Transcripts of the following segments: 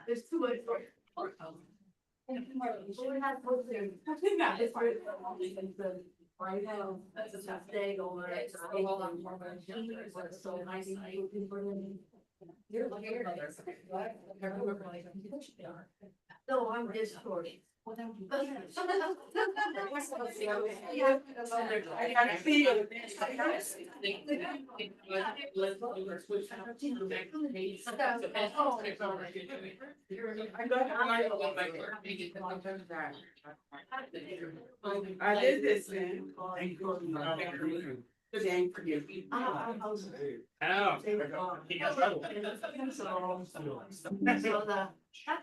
There's too much for it. Right now, that's a tough day over it. So nice. You're looking at others. No, I'm just sorry. I gotta feel. I did this then. The game for you. That's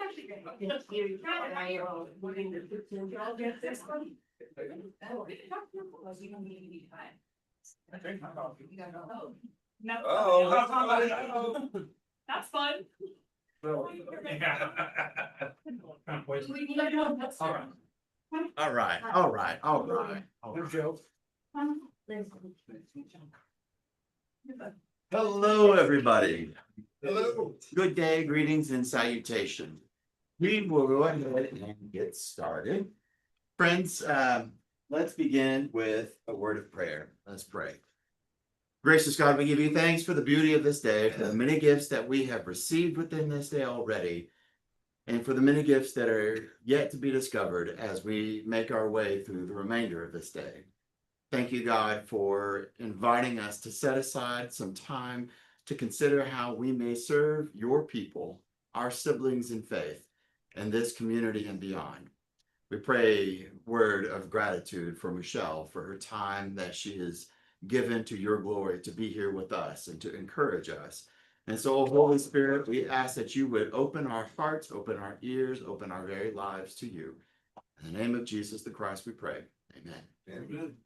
actually that's fun. All right. Hello, everybody. Hello. Good day, greetings, and salutation. We will go ahead and get started. Friends, let's begin with a word of prayer. Let's pray. Gracious God, we give you thanks for the beauty of this day, for the many gifts that we have received within this day already, and for the many gifts that are yet to be discovered as we make our way through the remainder of this day. Thank you, God, for inviting us to set aside some time to consider how we may serve your people, our siblings in faith, and this community and beyond. We pray a word of gratitude for Michelle for her time that she has given to your glory to be here with us and to encourage us. And so, Holy Spirit, we ask that you would open our hearts, open our ears, open our very lives to you. In the name of Jesus the Christ, we pray. Amen. Amen.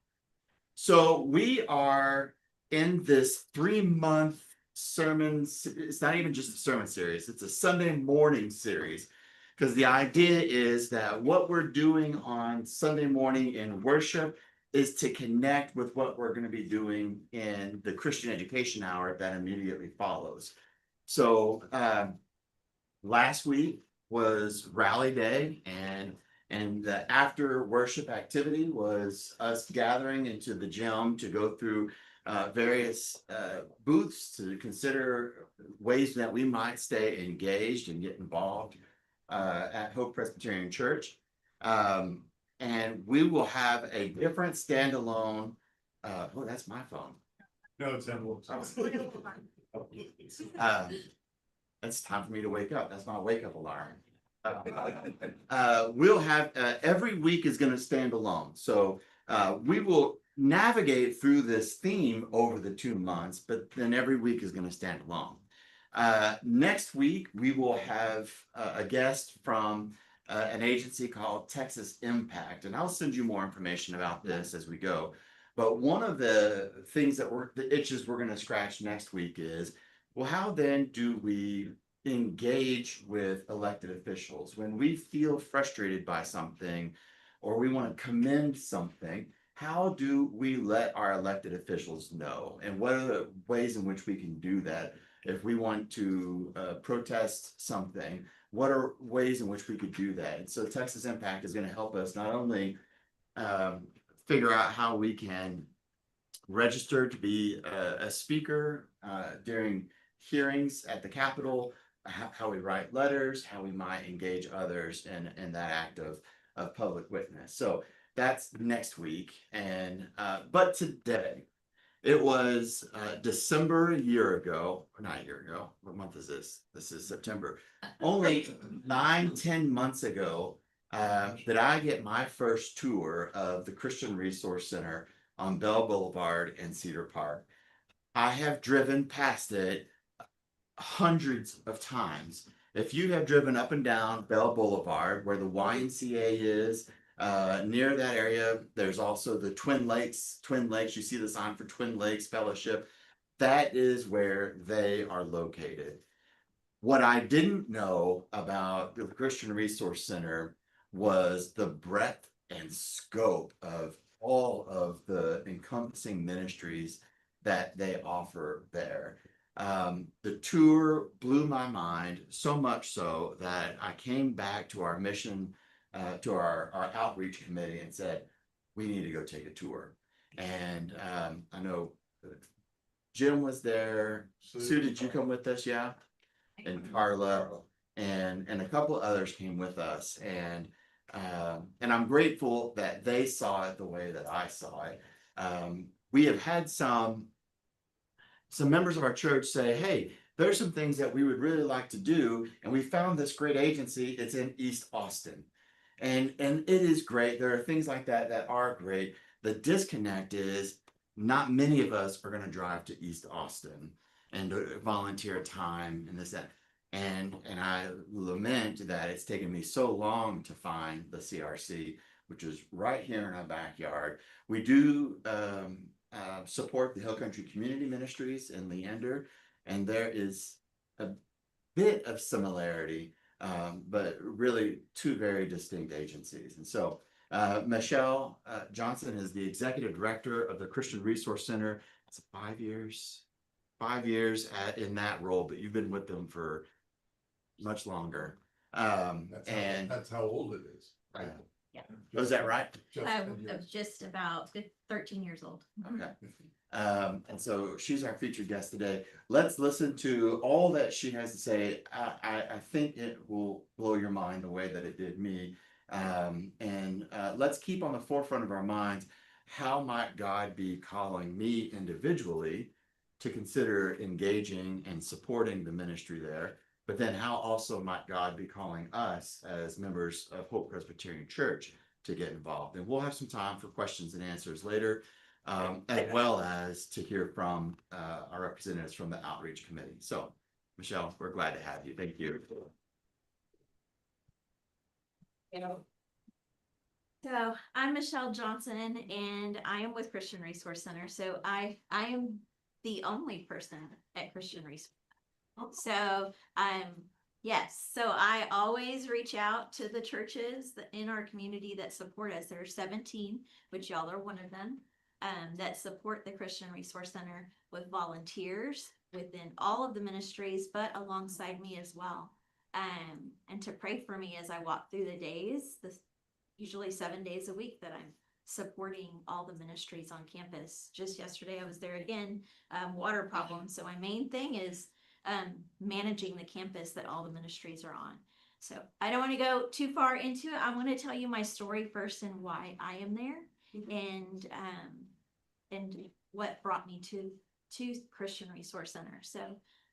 So we are in this 3-month sermon. It's not even just a sermon series. It's a Sunday morning series, because the idea is that what we're doing on Sunday morning in worship is to connect with what we're going to be doing in the Christian education hour that immediately follows. So last week was Rally Day, and the after worship activity was us gathering into the gym to go through various booths to consider ways that we might stay engaged and get involved at Hope Presbyterian Church. And we will have a different standalone. Oh, that's my phone. No, it's It's time for me to wake up. That's my wake up alarm. We'll have every week is going to stand alone. So we will navigate through this theme over the 2 months, but then every week is going to stand alone. Next week, we will have a guest from an agency called Texas Impact, and I'll send you more information about this as we go. But one of the things that the itches we're going to scratch next week is, well, how then do we engage with elected officials when we feel frustrated by something or we want to commend something? How do we let our elected officials know, and what are the ways in which we can do that? If we want to protest something, what are ways in which we could do that? And so Texas Impact is going to help us not only figure out how we can register to be a speaker during hearings at the Capitol, how we write letters, how we might engage others in that act of public witness. So that's next week. And but today, it was December a year ago, or not a year ago. What month is this? This is September. Only 9-10 months ago that I get my first tour of the Christian Resource Center on Bell Boulevard and Cedar Park. I have driven past it hundreds of times. If you have driven up and down Bell Boulevard, where the YMCA is, near that area, there's also the Twin Lakes. You see the sign for Twin Lakes Fellowship. That is where they are located. What I didn't know about the Christian Resource Center was the breadth and scope of all of the encompassing ministries that they offer there. The tour blew my mind so much so that I came back to our mission, to our outreach committee and said, we need to go take a tour. And I know Jim was there. Sue, did you come with us? Yeah. And Carla and a couple of others came with us. And I'm grateful that they saw it the way that I saw it. We have had some members of our church say, hey, there's some things that we would really like to do. And we found this great agency. It's in East Austin. And it is great. There are things like that are great. The disconnect is not many of us are going to drive to East Austin and volunteer time and this, that. And I lament that it's taken me so long to find the CRC, which is right here in our backyard. We do support the Hill Country Community Ministries in Leander, and there is a bit of similarity, but really two very distinct agencies. And so Michelle Johnson is the executive director of the Christian Resource Center. It's 5 years, 5 years in that role, but you've been with them for much longer. That's how old it is. Yeah. Was that right? I'm just about 13 years old. Okay. And so she's our featured guest today. Let's listen to all that she has to say. I think it will blow your mind the way that it did me. And let's keep on the forefront of our minds, how might God be calling me individually to consider engaging and supporting the ministry there? But then how also might God be calling us as members of Hope Presbyterian Church to get involved? And we'll have some time for questions and answers later, as well as to hear from our representatives from the Outreach Committee. So, Michelle, we're glad to have you. Thank you. So I'm Michelle Johnson, and I am with Christian Resource Center. So I am the only person at Christian Resource. So yes, so I always reach out to the churches in our community that support us. There are 17, which y'all are one of them, that support the Christian Resource Center with volunteers within all of the ministries, but alongside me as well. And to pray for me as I walk through the days, usually 7 days a week that I'm supporting all the ministries on campus. Just yesterday I was there again, water problems. So my main thing is managing the campus that all the ministries are on. So I don't want to go too far into it. I want to tell you my story first and why I am there, and what brought me to Christian Resource Center. So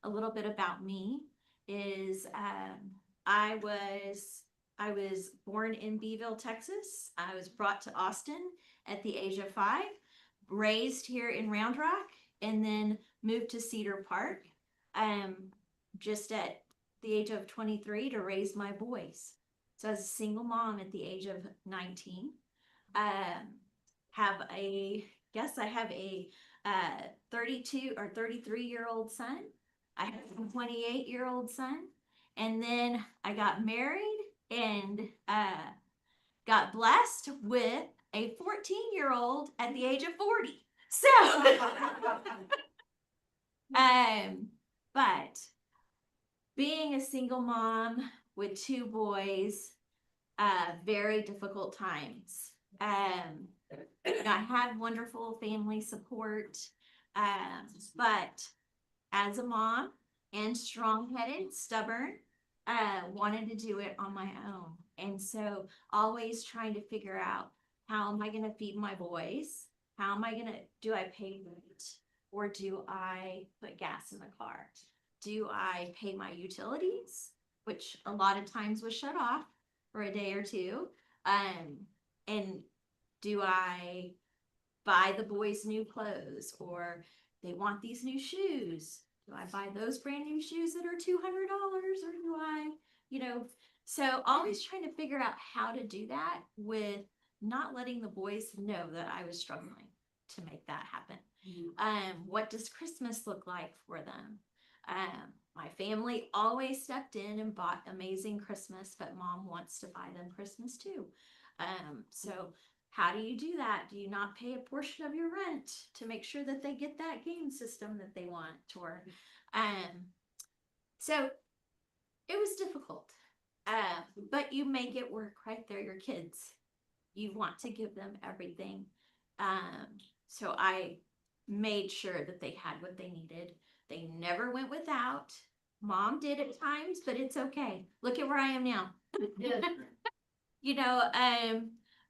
a little bit about me is I was born in Beeville, Texas. I was brought to Austin at the age of 5, raised here in Round Rock, and then moved to Cedar Park just at the age of 23 to raise my boys. So I was a single mom at the age of 19. I have a 32 or 33-year-old son. I have a 28-year-old son. And then I got married and got blessed with a 14-year-old at the age of 40. So but being a single mom with 2 boys, very difficult times. I had wonderful family support, but as a mom and strong-headed, stubborn, wanted to do it on my own. And so always trying to figure out, how am I going to feed my boys? How am I going to, do I pay rent? Or do I put gas in the car? Do I pay my utilities, which a lot of times was shut off for a day or two? And do I buy the boys new clothes, or they want these new shoes? Do I buy those brand new shoes that are $200, or do I, so always trying to figure out how to do that with not letting the boys know that I was struggling to make that happen. What does Christmas look like for them? My family always stepped in and bought amazing Christmas, but mom wants to buy them Christmas too. So how do you do that? Do you not pay a portion of your rent to make sure that they get that game system that they want? Or So it was difficult. But you make it work, right? They're your kids. You want to give them everything. So I made sure that they had what they needed. They never went without. Mom did at times, but it's okay. Look at where I am now. You know,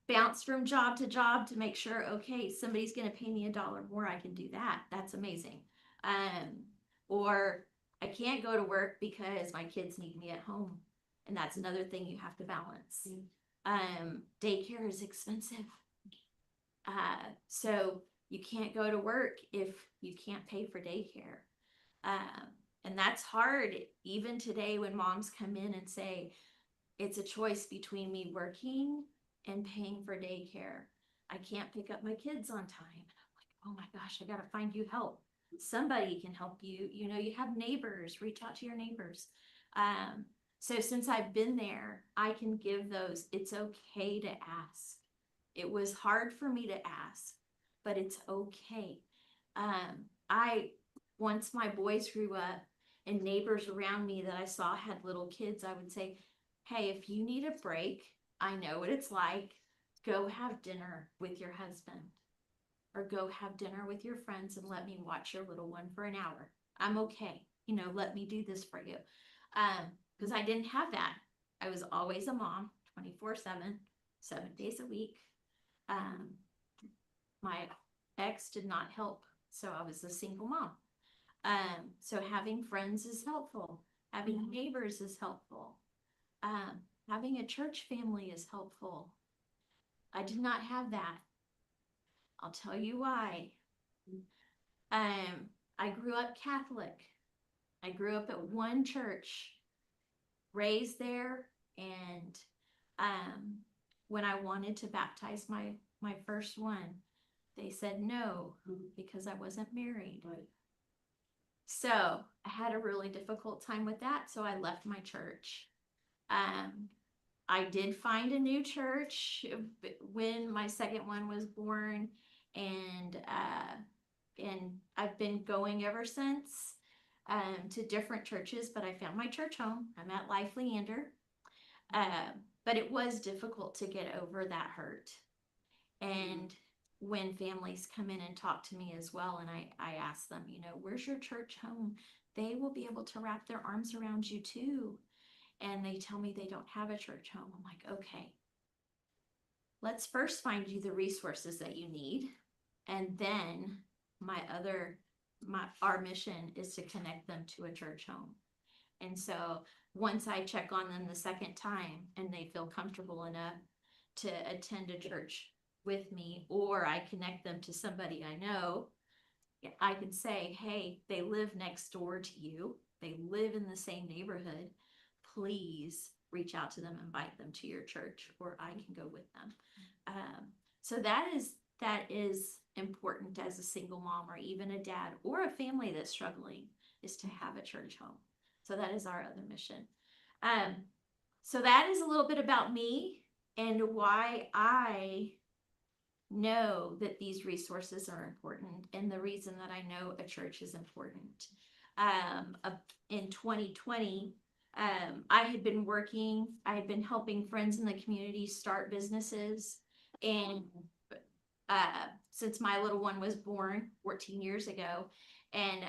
bounce from job to make sure, okay, somebody's going to pay me $1 more. I can do that. That's amazing. Or I can't go to work because my kids need me at home. And that's another thing you have to balance. Daycare is expensive. So you can't go to work if you can't pay for daycare. And that's hard even today when moms come in and say, it's a choice between me working and paying for daycare. I can't pick up my kids on time. I'm like, oh my gosh, I got to find you help. Somebody can help you. You know, you have neighbors, reach out to your neighbors. So since I've been there, I can give those, it's okay to ask. It was hard for me to ask, but it's okay. Once my boys grew up and neighbors around me that I saw had little kids, I would say, hey, if you need a break, I know what it's like. Go have dinner with your husband or go have dinner with your friends and let me watch your little one for an hour. I'm okay. You know, let me do this for you. Because I didn't have that. I was always a mom, 24/7, 7 days a week. My ex did not help, so I was a single mom. So having friends is helpful. Having neighbors is helpful. Having a church family is helpful. I did not have that. I'll tell you why. I grew up Catholic. I grew up at one church, raised there, and when I wanted to baptize my first one, they said no because I wasn't married. So I had a really difficult time with that, so I left my church. I did find a new church when my second one was born, and I've been going ever since to different churches, but I found my church home. I'm at Life Leander. But it was difficult to get over that hurt. And when families come in and talk to me as well, and I ask them, you know, where's your church home? They will be able to wrap their arms around you too. And they tell me they don't have a church home. I'm like, okay, let's first find you the resources that you need. And then our mission is to connect them to a church home. And so once I check on them the second time and they feel comfortable enough to attend a church with me, or I connect them to somebody I know, I can say, hey, they live next door to you. They live in the same neighborhood. Please reach out to them, invite them to your church, or I can go with them. So that is important as a single mom or even a dad or a family that's struggling, is to have a church home. So that is our other mission. So that is a little bit about me and why I know that these resources are important and the reason that I know a church is important. In 2020, I had been helping friends in the community start businesses. And since my little one was born 14 years ago, and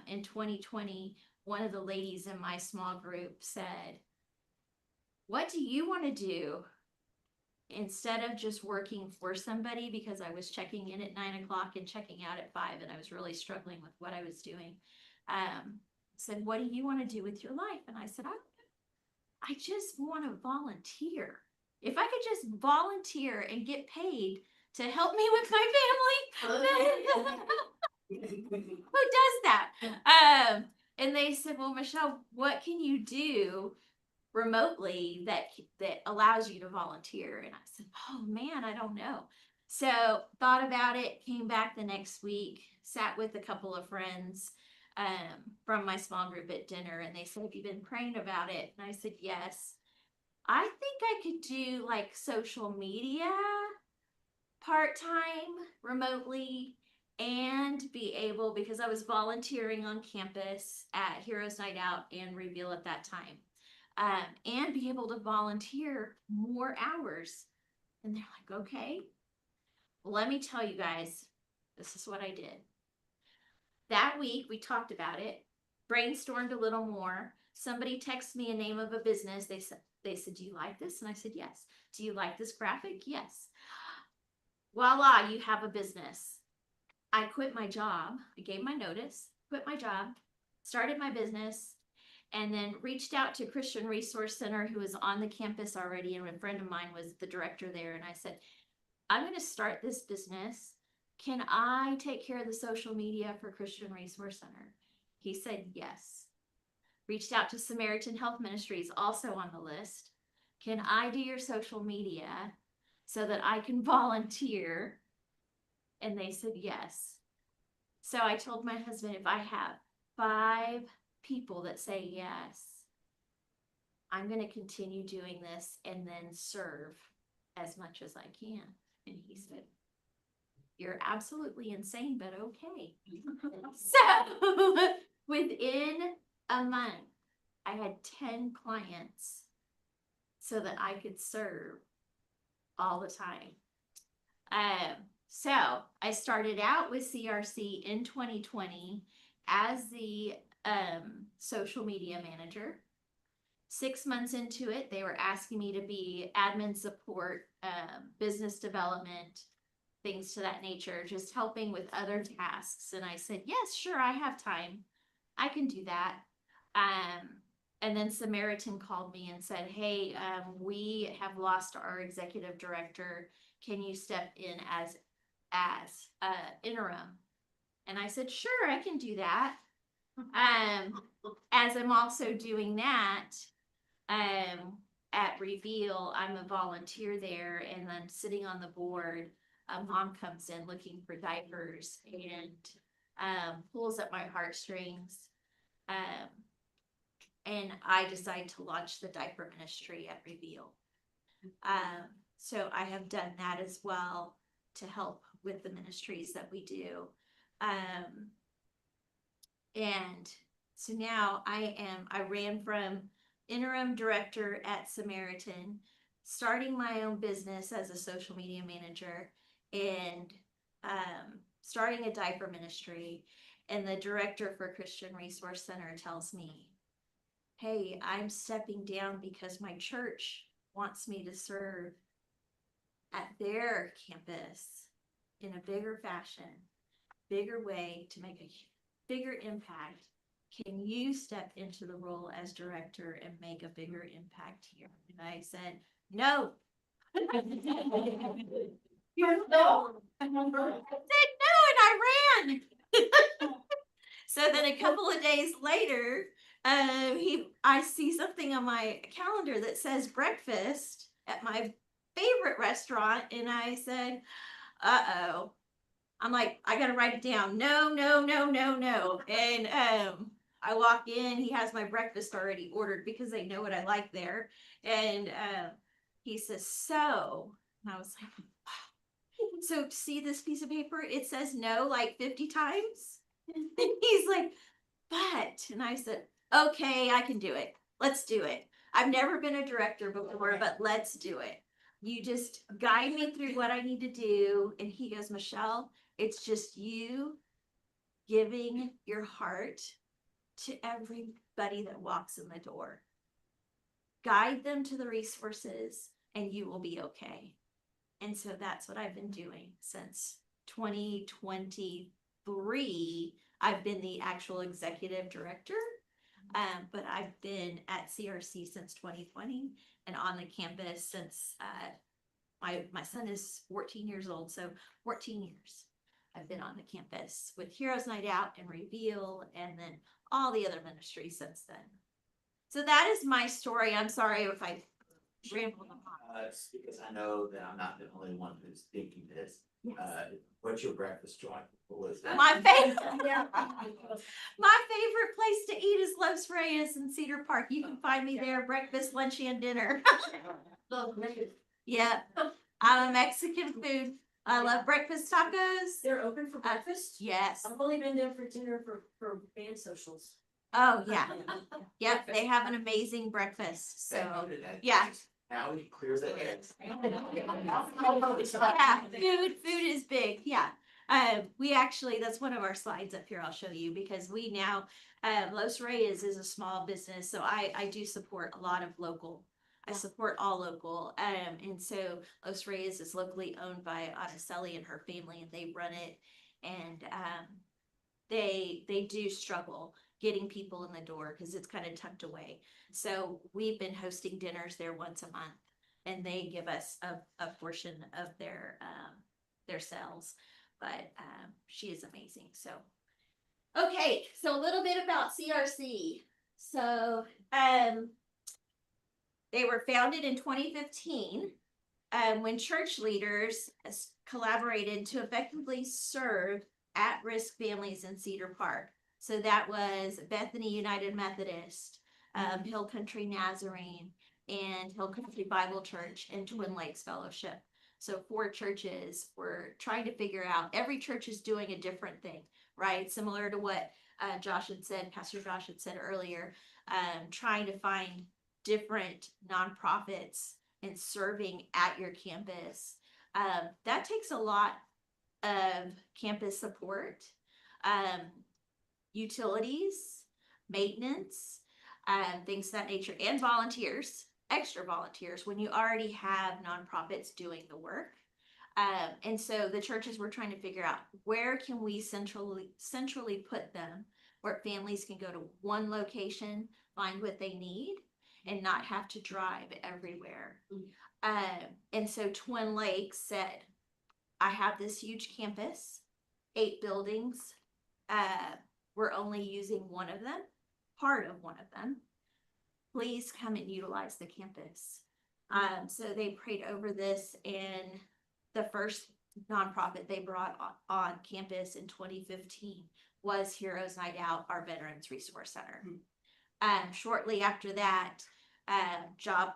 in 2020, one of the ladies in my small group said, what do you want to do instead of just working for somebody? Because I was checking in at 9 o'clock and checking out at 5, and I was really struggling with what I was doing. Said, what do you want to do with your life? And I said, I just want to volunteer. If I could just volunteer and get paid to help me with my family, who does that? And they said, well, Michelle, what can you do remotely that allows you to volunteer? And I said, oh man, I don't know. So thought about it, came back the next week, sat with a couple of friends from my small group at dinner, and they said, have you been praying about it? And I said, yes. I think I could do like social media part-time remotely and be able, because I was volunteering on campus at Heroes Night Out and Reveal at that time, and be able to volunteer more hours. And they're like, okay, well, let me tell you guys, this is what I did. That week, we talked about it, brainstormed a little more. Somebody texted me a name of a business. They said, do you like this? And I said, yes. Do you like this graphic? Yes. Voila, you have a business. I quit my job. I gave my notice, quit my job, started my business, and then reached out to Christian Resource Center, who was on the campus already. And a friend of mine was the director there. And I said, I'm going to start this business. Can I take care of the social media for Christian Resource Center? He said, yes. Reached out to Samaritan Health Ministries, also on the list. Can I do your social media so that I can volunteer? And they said, yes. So I told my husband, if I have 5 people that say yes, I'm going to continue doing this and then serve as much as I can. And he said, you're absolutely insane, but okay. So within a month, I had 10 clients so that I could serve all the time. So I started out with CRC in 2020 as the social media manager. 6 months into it, they were asking me to be admin support, business development, things to that nature, just helping with other tasks. And I said, yes, sure, I have time. I can do that. And then Samaritan called me and said, hey, we have lost our executive director. Can you step in as interim? And I said, sure, I can do that. As I'm also doing that, at Reveal, I'm a volunteer there, and then sitting on the board, a mom comes in looking for diapers and pulls at my heartstrings. And I decide to launch the diaper ministry at Reveal. So I have done that as well to help with the ministries that we do. And so now I ran from interim director at Samaritan, starting my own business as a social media manager, and starting a diaper ministry. And the director for Christian Resource Center tells me, hey, I'm stepping down because my church wants me to serve at their campus in a bigger fashion, bigger way, to make a bigger impact. Can you step into the role as director and make a bigger impact here? And I said, no. I said no, and I ran. So then a couple of days later, I see something on my calendar that says breakfast at my favorite restaurant, and I said, uh-oh. I'm like, I gotta write it down. No. And I walk in, he has my breakfast already ordered because they know what I like there. And he says, so, and I was like, wow. So see this piece of paper? It says no like 50 times. And he's like, but, and I said, okay, I can do it. Let's do it. I've never been a director before, but let's do it. You just guide me through what I need to do. And he goes, Michelle, it's just you giving your heart to everybody that walks in the door. Guide them to the resources and you will be okay. And so that's what I've been doing since 2023. I've been the actual executive director, but I've been at CRC since 2020 and on the campus since my son is 14 years old, so 14 years. I've been on the campus with Heroes Night Out and Reveal, and then all the other ministries since then. So that is my story. I'm sorry if I rambled on. It's because I know that I'm not the only one who's thinking this. Yes. What's your breakfast joint? What was that? My favorite place to eat is Los Reyes in Cedar Park. You can find me there, breakfast, lunch, and dinner. Yeah, I'm a Mexican food I love breakfast tacos. They're open for breakfast? Yes. I've only been there for dinner for band socials. Oh, yeah. Yep, they have an amazing breakfast, so, yeah. Now he clears the air. Yeah, food is big, yeah. We actually, that's one of our slides up here I'll show you, because we now, Los Reyes is a small business, so I do support a lot of local. I support all local, and so Los Reyes is locally owned by Araceli and her family, and they run it, and, they do struggle getting people in the door because it's kind of tucked away. So we've been hosting dinners there once a month, and they give us a portion of their sales. But she is amazing. So okay, so a little bit about CRC. So they were founded in 2015 when church leaders collaborated to effectively serve at-risk families in Cedar Park. So that was Bethany United Methodist, Hill Country Nazarene, and Hill Country Bible Church, and Twin Lakes Fellowship. So 4 churches were trying to figure out, every church is doing a different thing, right? Similar to what Pastor Josh had said earlier, trying to find different nonprofits and serving at your campus. That takes a lot of campus support, utilities, maintenance, things of that nature, and volunteers, extra volunteers when you already have nonprofits doing the work. And so the churches were trying to figure out, where can we centrally put them, where families can go to one location, find what they need, and not have to drive everywhere. And so Twin Lakes said, I have this huge campus, 8 buildings. We're only using one of them, part of one of them. Please come and utilize the campus. So they prayed over this, and the first nonprofit they brought on campus in 2015 was Heroes Night Out, our Veterans Resource Center. Shortly after that, Job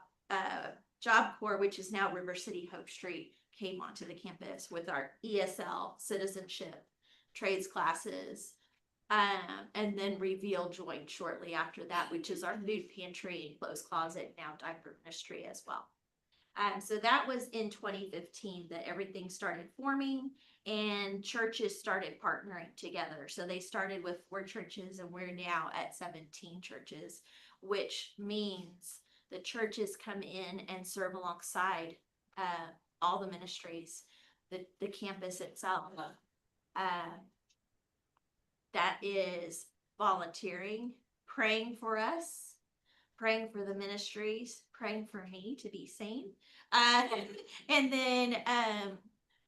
Corps, which is now River City Hope Street, came onto the campus with our ESL, citizenship, trades classes, and then Reveal joined shortly after that, which is our food pantry and clothes closet, now diaper ministry as well. So that was in 2015 that everything started forming, and churches started partnering together. So they started with 4 churches, and we're now at 17 churches, which means the churches come in and serve alongside all the ministries, the campus itself. That is volunteering, praying for us, praying for the ministries, praying for me to be sane, and then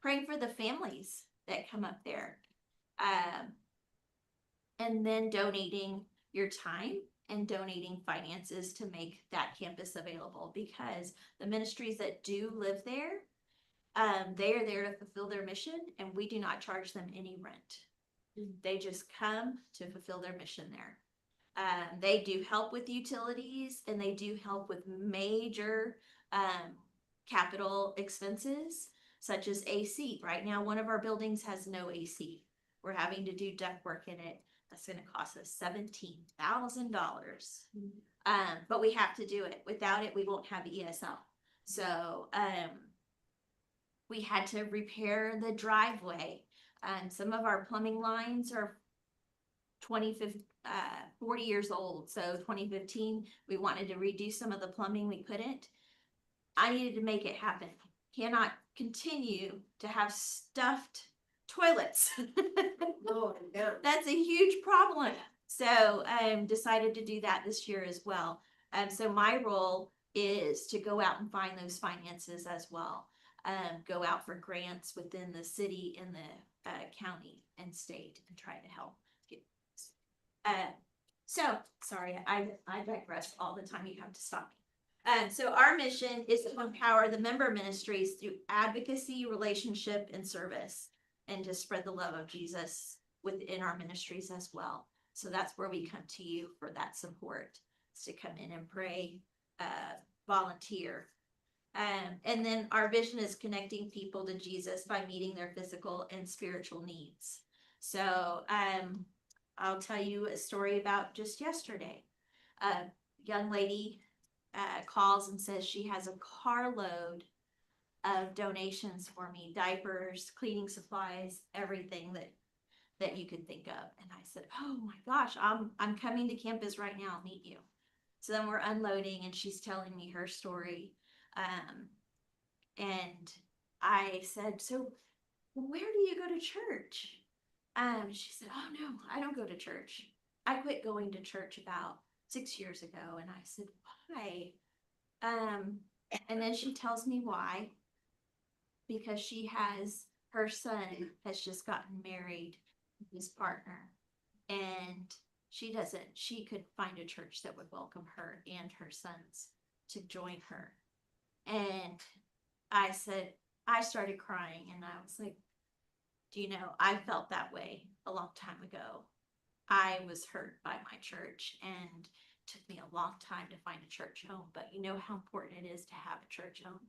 praying for the families that come up there, and then donating your time and donating finances to make that campus available, because the ministries that do live there, they are there to fulfill their mission, and we do not charge them any rent. They just come to fulfill their mission there. They do help with utilities, and they do help with major capital expenses, such as AC. Right now, one of our buildings has no AC. We're having to do ductwork in it. That's going to cost us $17,000. But we have to do it. Without it, we won't have ESL. So we had to repair the driveway. Some of our plumbing lines are 40 years old. So 2015, we wanted to redo some of the plumbing. We couldn't. I needed to make it happen. Cannot continue to have stuffed toilets. Oh, yeah. That's a huge problem. So decided to do that this year as well. So my role is to go out and find those finances as well. Go out for grants within the city and the county and state and try to help get so sorry, I digress all the time. You have to stop me. So our mission is to empower the member ministries through advocacy, relationship, and service, and to spread the love of Jesus within our ministries as well. So that's where we come to you for that support, is to come in and pray, volunteer, And then our vision is connecting people to Jesus by meeting their physical and spiritual needs. So I'll tell you a story about just yesterday. A young lady calls and says she has a carload of donations for me, diapers, cleaning supplies, everything that you could think of. And I said, oh my gosh, I'm coming to campus right now. I'll meet you. So then we're unloading and she's telling me her story. And I said, so where do you go to church? She said, oh no, I don't go to church. I quit going to church about 6 years ago. And I said, why? And then she tells me why. Because her son has just gotten married with his partner. And she could find a church that would welcome her and her sons to join her. And I started crying and I was like, do you know, I felt that way a long time ago. I was hurt by my church and it took me a long time to find a church home, but you know how important it is to have a church home.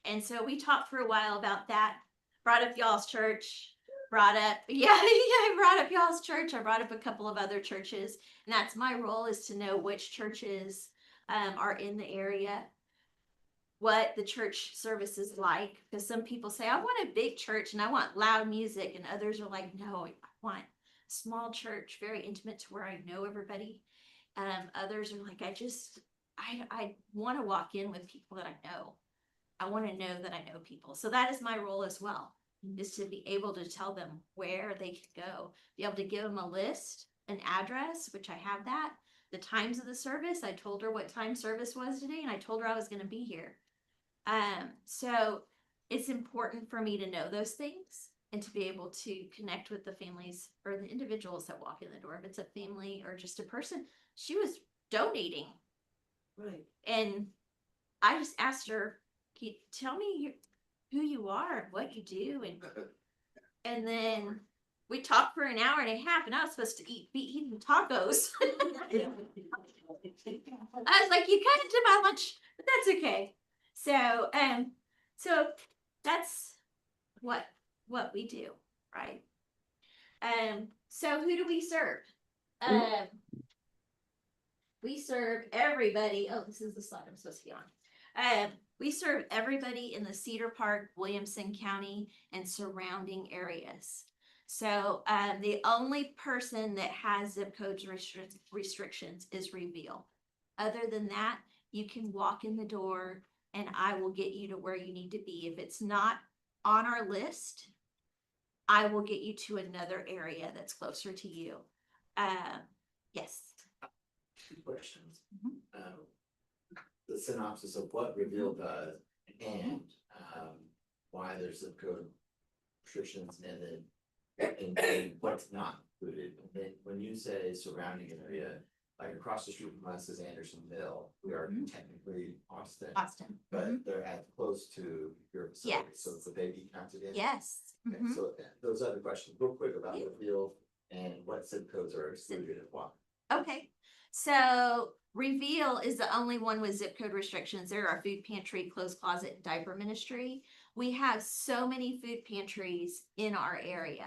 And so we talked for a while about that, brought up y'all's church, I brought up y'all's church. I brought up a couple of other churches, and that's my role, is to know which churches are in the area, what the church service is like, because some people say, I want a big church and I want loud music, and others are like, no, I want a small church, very intimate to where I know everybody. Others are like, I want to walk in with people that I know. I want to know that I know people. So that is my role as well, is to be able to tell them where they can go, be able to give them a list, an address, which I have that, the times of the service. I told her what time service was today, and I told her I was going to be here. So it's important for me to know those things and to be able to connect with the families or the individuals that walk in the door. If it's a family or just a person, she was donating. Right. And I just asked her, can you tell me who you are and what you do? And then we talked for an hour and a half, and I was supposed to be eating tacos. I was like, you cut into my lunch, but that's okay. So that's what we do, right? So who do we serve? We serve everybody. Oh, this is the slide I'm supposed to be on. We serve everybody in the Cedar Park, Williamson County, and surrounding areas. So the only person that has zip codes restrictions is Reveal. Other than that, you can walk in the door and I will get you to where you need to be. If it's not on our list, I will get you to another area that's closer to you. Yes. 2 questions. The synopsis of what Reveal does and why there's zip code restrictions, and what's not included. And then when you say surrounding area, like across the street from us is Andersonville, we are technically Austin, but they're as close to your facility. Yes. So it's a baby counted in. Yes. Okay, so those other questions, real quick about Reveal and what zip codes are excluded and why. Okay. So Reveal is the only one with zip code restrictions. There are food pantry, clothes closet, and diaper ministry. We have so many food pantries in our area,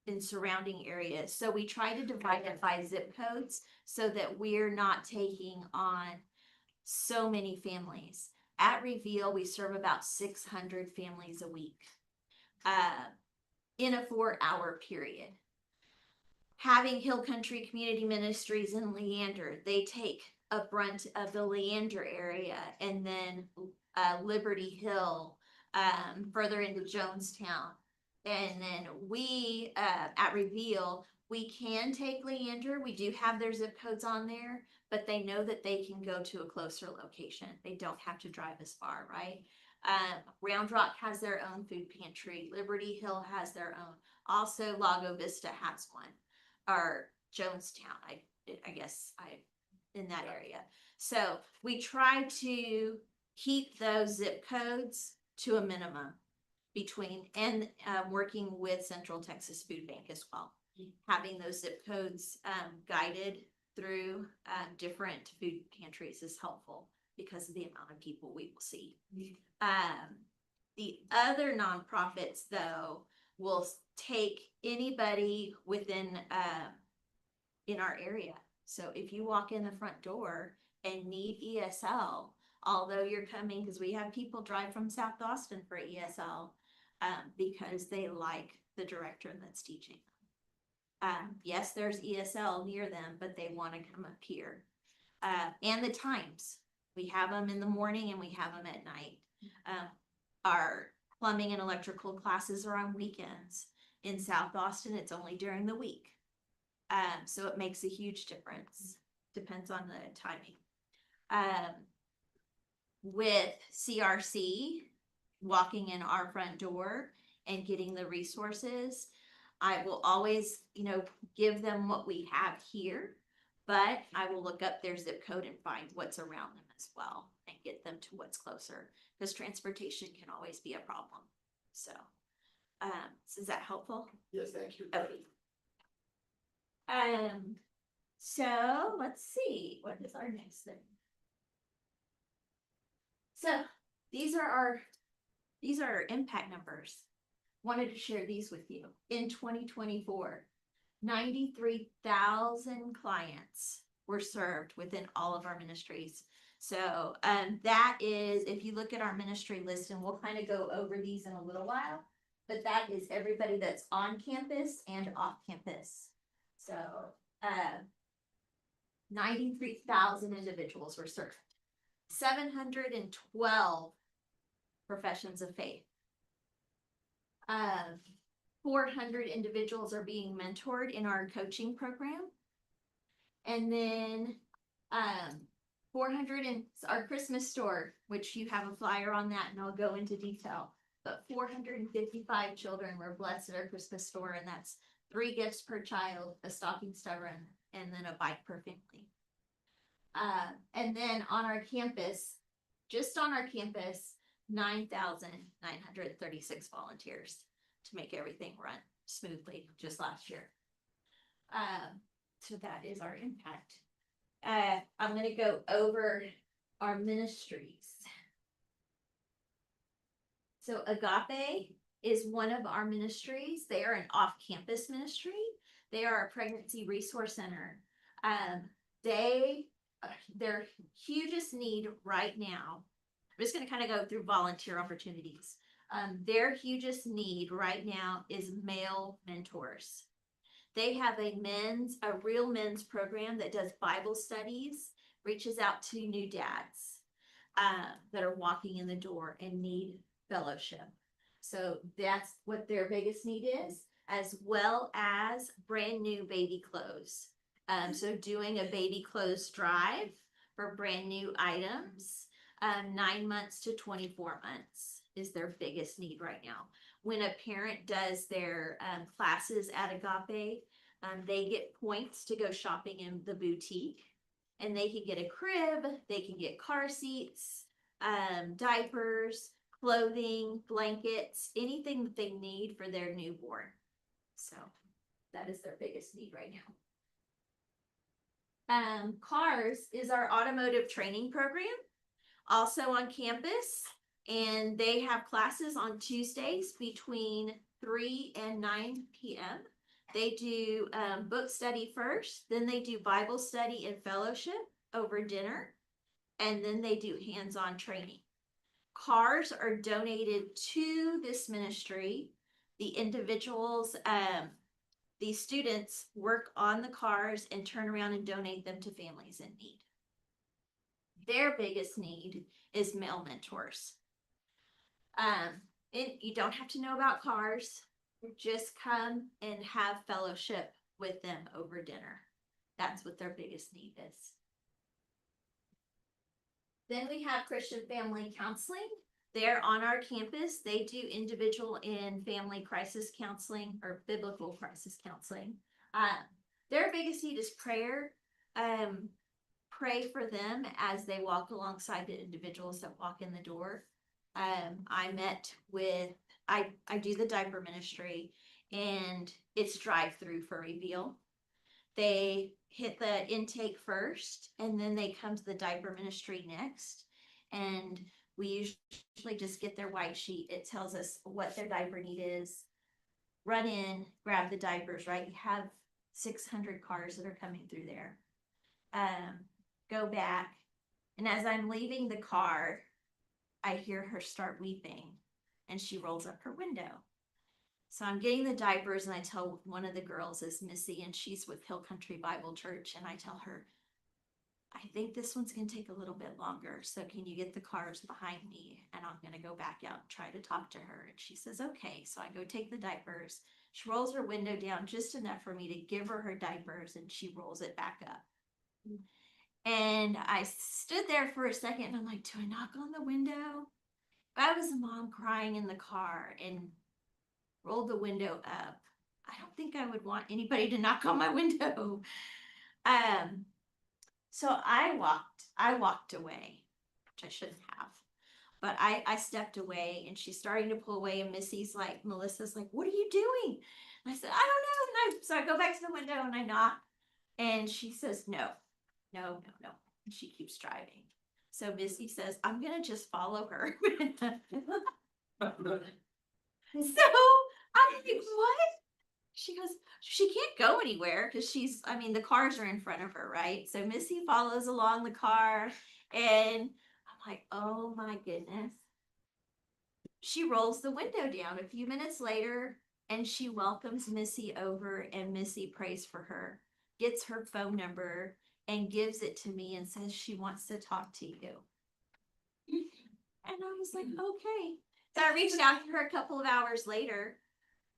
in surrounding areas. So we try to divide it by zip codes so that we're not taking on so many families. At Reveal, we serve about 600 families a week in a 4-hour period. Having Hill Country Community Ministries in Leander, they take a brunt of the Leander area, and then Liberty Hill, further into Jonestown. And then we, at Reveal, we can take Leander. We do have their zip codes on there, but they know that they can go to a closer location. They don't have to drive as far, right? Round Rock has their own food pantry. Liberty Hill has their own. Also, Lago Vista has one. Or Jonestown, I guess in that area. So we try to keep those zip codes to a minimum between, and working with Central Texas Food Bank as well. Having those zip codes guided through different food pantries is helpful. because of the amount of people we will see. The other nonprofits, though, will take anybody within, in our area. So if you walk in the front door and need ESL, although you're coming, because we have people drive from South Austin for ESL, because they like the director that's teaching. Yes, there's ESL near them, but they want to come up here. And the times, we have them in the morning and we have them at night. Our plumbing and electrical classes are on weekends. In South Austin, it's only during the week. So it makes a huge difference. Depends on the timing. With CRC, walking in our front door and getting the resources, I will always, give them what we have here, but I will look up their zip code and find what's around them as well and get them to what's closer, because transportation can always be a problem. So is that helpful? Yes, thank you. Okay. So let's see, what is our next thing? So these are our impact numbers. Wanted to share these with you. In 2024, 93,000 clients were served within all of our ministries. So that is, if you look at our ministry list, and we'll kind of go over these in a little while, but that is everybody that's on campus and off campus. So 93,000 individuals were served. 712 professions of faith. 400 individuals are being mentored in our coaching program. And then 400 in our Christmas store, which you have a flyer on that, and I'll go into detail. But 455 children were blessed at our Christmas store, and that's 3 gifts per child, a stocking stuffer, and then a bike per family. And then on our campus, just on our campus, 9,936 volunteers to make everything run smoothly just last year. So that is our impact. I'm going to go over our ministries. So Agape is one of our ministries. They are an off-campus ministry. They are a pregnancy resource center. Their hugest need right now, I'm just going to kind of go through volunteer opportunities. Their hugest need right now is male mentors. They have a real men's program that does Bible studies, reaches out to new dads that are walking in the door and need fellowship. So that's what their biggest need is, as well as brand new baby clothes. So doing a baby clothes drive for brand new items, 9 months to 24 months is their biggest need right now. When a parent does their classes at Agape, they get points to go shopping in the boutique, and they can get a crib, they can get car seats, diapers, clothing, blankets, anything that they need for their newborn. So that is their biggest need right now. CARS is our automotive training program, also on campus, and they have classes on Tuesdays between 3 and 9 p.m. They do book study first, then they do Bible study and fellowship over dinner, and then they do hands-on training. Cars are donated to this ministry. The individuals, these students work on the cars and turn around and donate them to families in need. Their biggest need is male mentors. You don't have to know about cars. Just come and have fellowship with them over dinner. That's what their biggest need is. Then we have Christian Family Counseling. They're on our campus. They do individual and family crisis counseling or biblical crisis counseling. Their biggest need is prayer. Pray for them as they walk alongside the individuals that walk in the door. I do the diaper ministry, and it's drive-through for Reveal. They hit the intake first, and then they come to the diaper ministry next. and we usually just get their white sheet. It tells us what their diaper need is. Run in, grab the diapers, right? You have 600 cars that are coming through there. Go back, and as I'm leaving the car, I hear her start weeping, and she rolls up her window. So I'm getting the diapers, and I tell one of the girls is Missy, and she's with Hill Country Bible Church, and I tell her, I think this one's going to take a little bit longer. So can you get the cars behind me? And I'm going to go back out and try to talk to her. And she says, okay. So I go take the diapers. She rolls her window down just enough for me to give her diapers, and she rolls it back up. And I stood there for a second, and I'm like, do I knock on the window? I was a mom crying in the car and rolled the window up. I don't think I would want anybody to knock on my window. So I walked away, which I shouldn't have, but I stepped away, and she's starting to pull away, and Melissa's like, what are you doing? And I said, I don't know. So I go back to the window and I knock, and she says, no. And she keeps driving. So Missy says, I'm going to just follow her. So I'm like, what? She goes, she can't go anywhere because the cars are in front of her, right? So Missy follows along the car, and I'm like, oh my goodness. She rolls the window down a few minutes later, and she welcomes Missy over, and Missy prays for her, gets her phone number, and gives it to me and says she wants to talk to you. And I was like, okay. So I reached out to her a couple of hours later,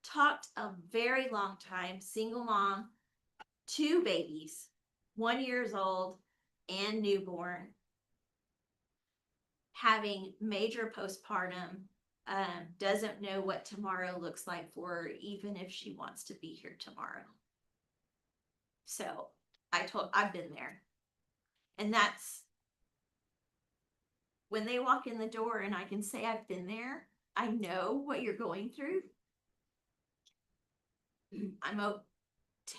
talked a very long time, single mom, 2 babies, 1 year old and newborn, having major postpartum, doesn't know what tomorrow looks like for her, even if she wants to be here tomorrow. So I've been there. And that's when they walk in the door and I can say I've been there, I know what you're going through.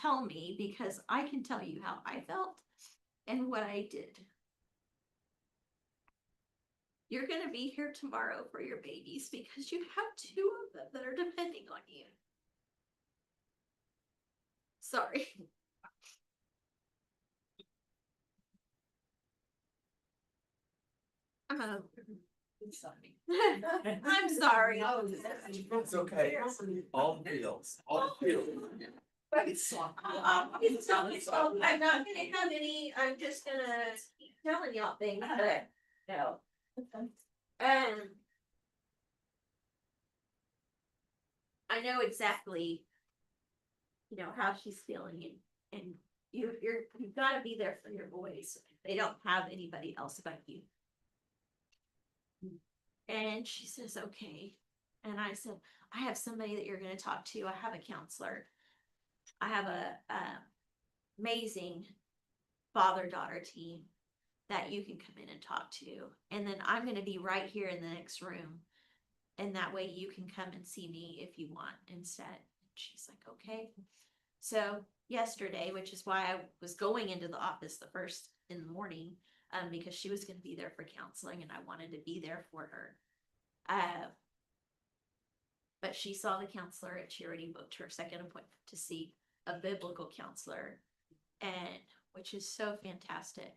Tell me, because I can tell you how I felt and what I did. You're going to be here tomorrow for your babies because you have 2 of them that are depending on you. Sorry. I'm sorry. I'm sorry. It's okay. All feels. I'm not gonna have any. I'm just gonna keep telling y'all things, but no. I know exactly, how she's feeling, and you've got to be there for your boys. They don't have anybody else but you. And she says, okay. And I said, I have somebody that you're going to talk to. I have a counselor. I have a amazing father-daughter team that you can come in and talk to. And then I'm going to be right here in the next room. And that way you can come and see me if you want instead. She's like, okay. So yesterday, which is why I was going into the office the first in the morning, because she was going to be there for counseling and I wanted to be there for her. But she saw the counselor and she already booked her second appointment to see a biblical counselor, and which is so fantastic.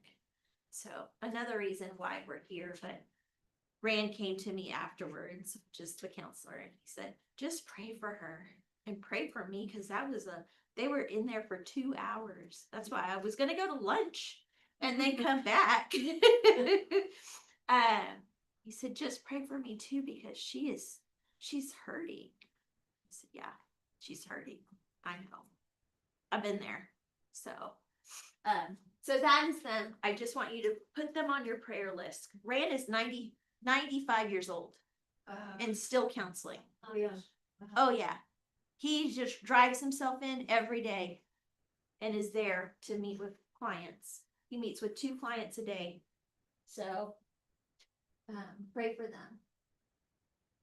So another reason why we're here, but Rand came to me afterwards, just the counselor, and he said, just pray for her and pray for me, because they were in there for 2 hours. That's why I was going to go to lunch and then come back. He said, just pray for me too, because she's hurting. I said, yeah, she's hurting. I know. I've been there. So that is them. I just want you to put them on your prayer list. Rand is 95 years old and still counseling. Oh yeah. Oh yeah. He just drives himself in every day and is there to meet with clients. He meets with 2 clients a day. So pray for them.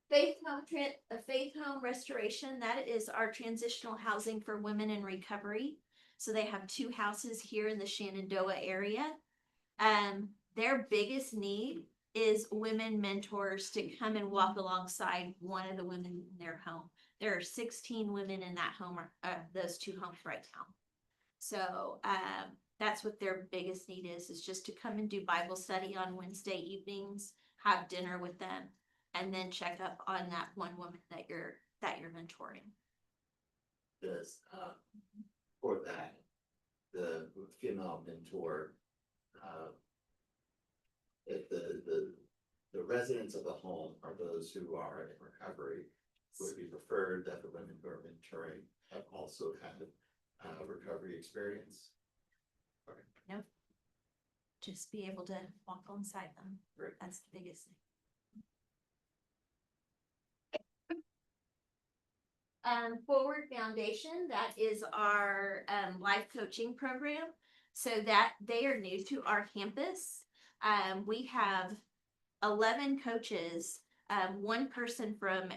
Faith Home Restoration, that is our transitional housing for women in recovery. So they have 2 houses here in the Shenandoah area. Their biggest need is women mentors to come and walk alongside one of the women in their home. There are 16 women in that home, those two homes right now. So that's what their biggest need is just to come and do Bible study on Wednesday evenings, have dinner with them, and then check up on that one woman that you're mentoring. Does, for that, the female mentor, if the residents of the home are those who are in recovery, would it be preferred that the women who are mentoring have also had a recovery experience? Nope. Just be able to walk alongside them. Right. That's the biggest thing. Forward Foundation, that is our life coaching program. So that they are new to our campus. We have 11 coaches. One person from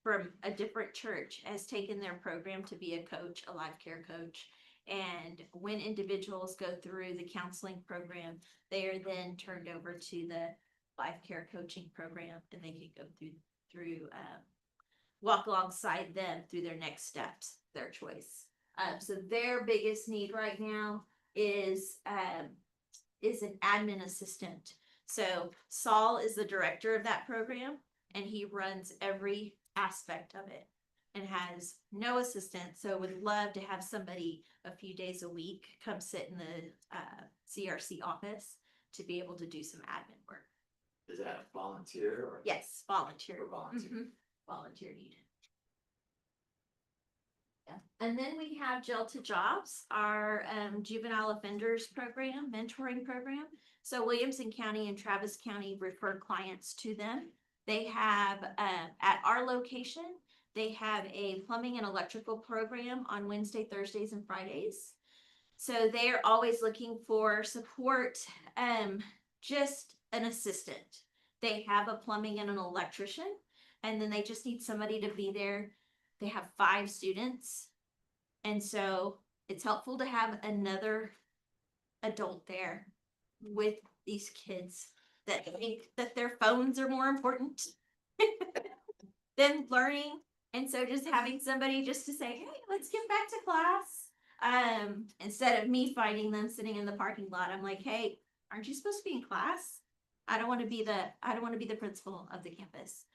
from a different church has taken their program to be a coach, a life care coach. And when individuals go through the counseling program, they are then turned over to the life care coaching program, and they can go through walk alongside them through their next steps, their choice. So their biggest need right now is an admin assistant. So Saul is the director of that program, and he runs every aspect of it and has no assistant. So would love to have somebody a few days a week come sit in the CRC office to be able to do some admin work. Is that volunteer or? Yes, volunteer. For volunteer. Volunteer needed. Yeah. And then we have Gel to Jobs, our juvenile offenders program, mentoring program. So Williamson County and Travis County refer clients to them. They have, at our location, they have a plumbing and electrical program on Wednesday, Thursdays, and Fridays. So they are always looking for support, just an assistant. They have a plumbing and an electrician, and then they just need somebody to be there. They have 5 students. And so it's helpful to have another adult there with these kids that think that their phones are more important than learning. And so just having somebody just to say, hey, let's get back to class. Instead of me finding them sitting in the parking lot, I'm like, hey, aren't you supposed to be in class? I don't want to be the principal of the campus.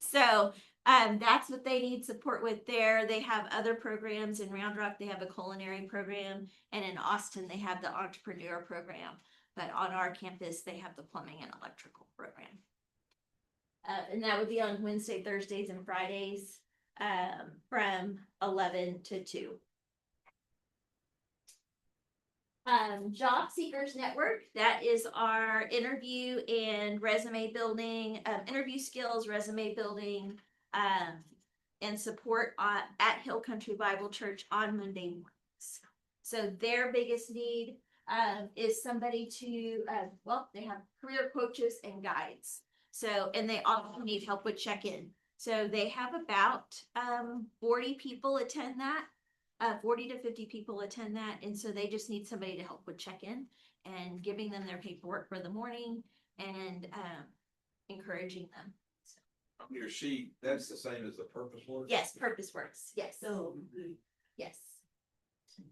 So that's what they need support with there. They have other programs in Round Rock. They have a culinary program, and in Austin they have the entrepreneur program. But on our campus, they have the plumbing and electrical program. And that would be on Wednesday, Thursdays, and Fridays from 11 to 2. Job Seekers Network, that is our interview and resume building, interview skills, resume building, and support at Hill Country Bible Church on Monday mornings. So their biggest need is somebody to, they have career coaches and guides. So, and they also need help with check-in. So they have about 40 people attend that. 40 to 50 people attend that, and so they just need somebody to help with check-in and giving them their paperwork for the morning and encouraging them. So. On your sheet, that's the same as the Purpose Works? Yes, Purpose Works. Yes. Yes.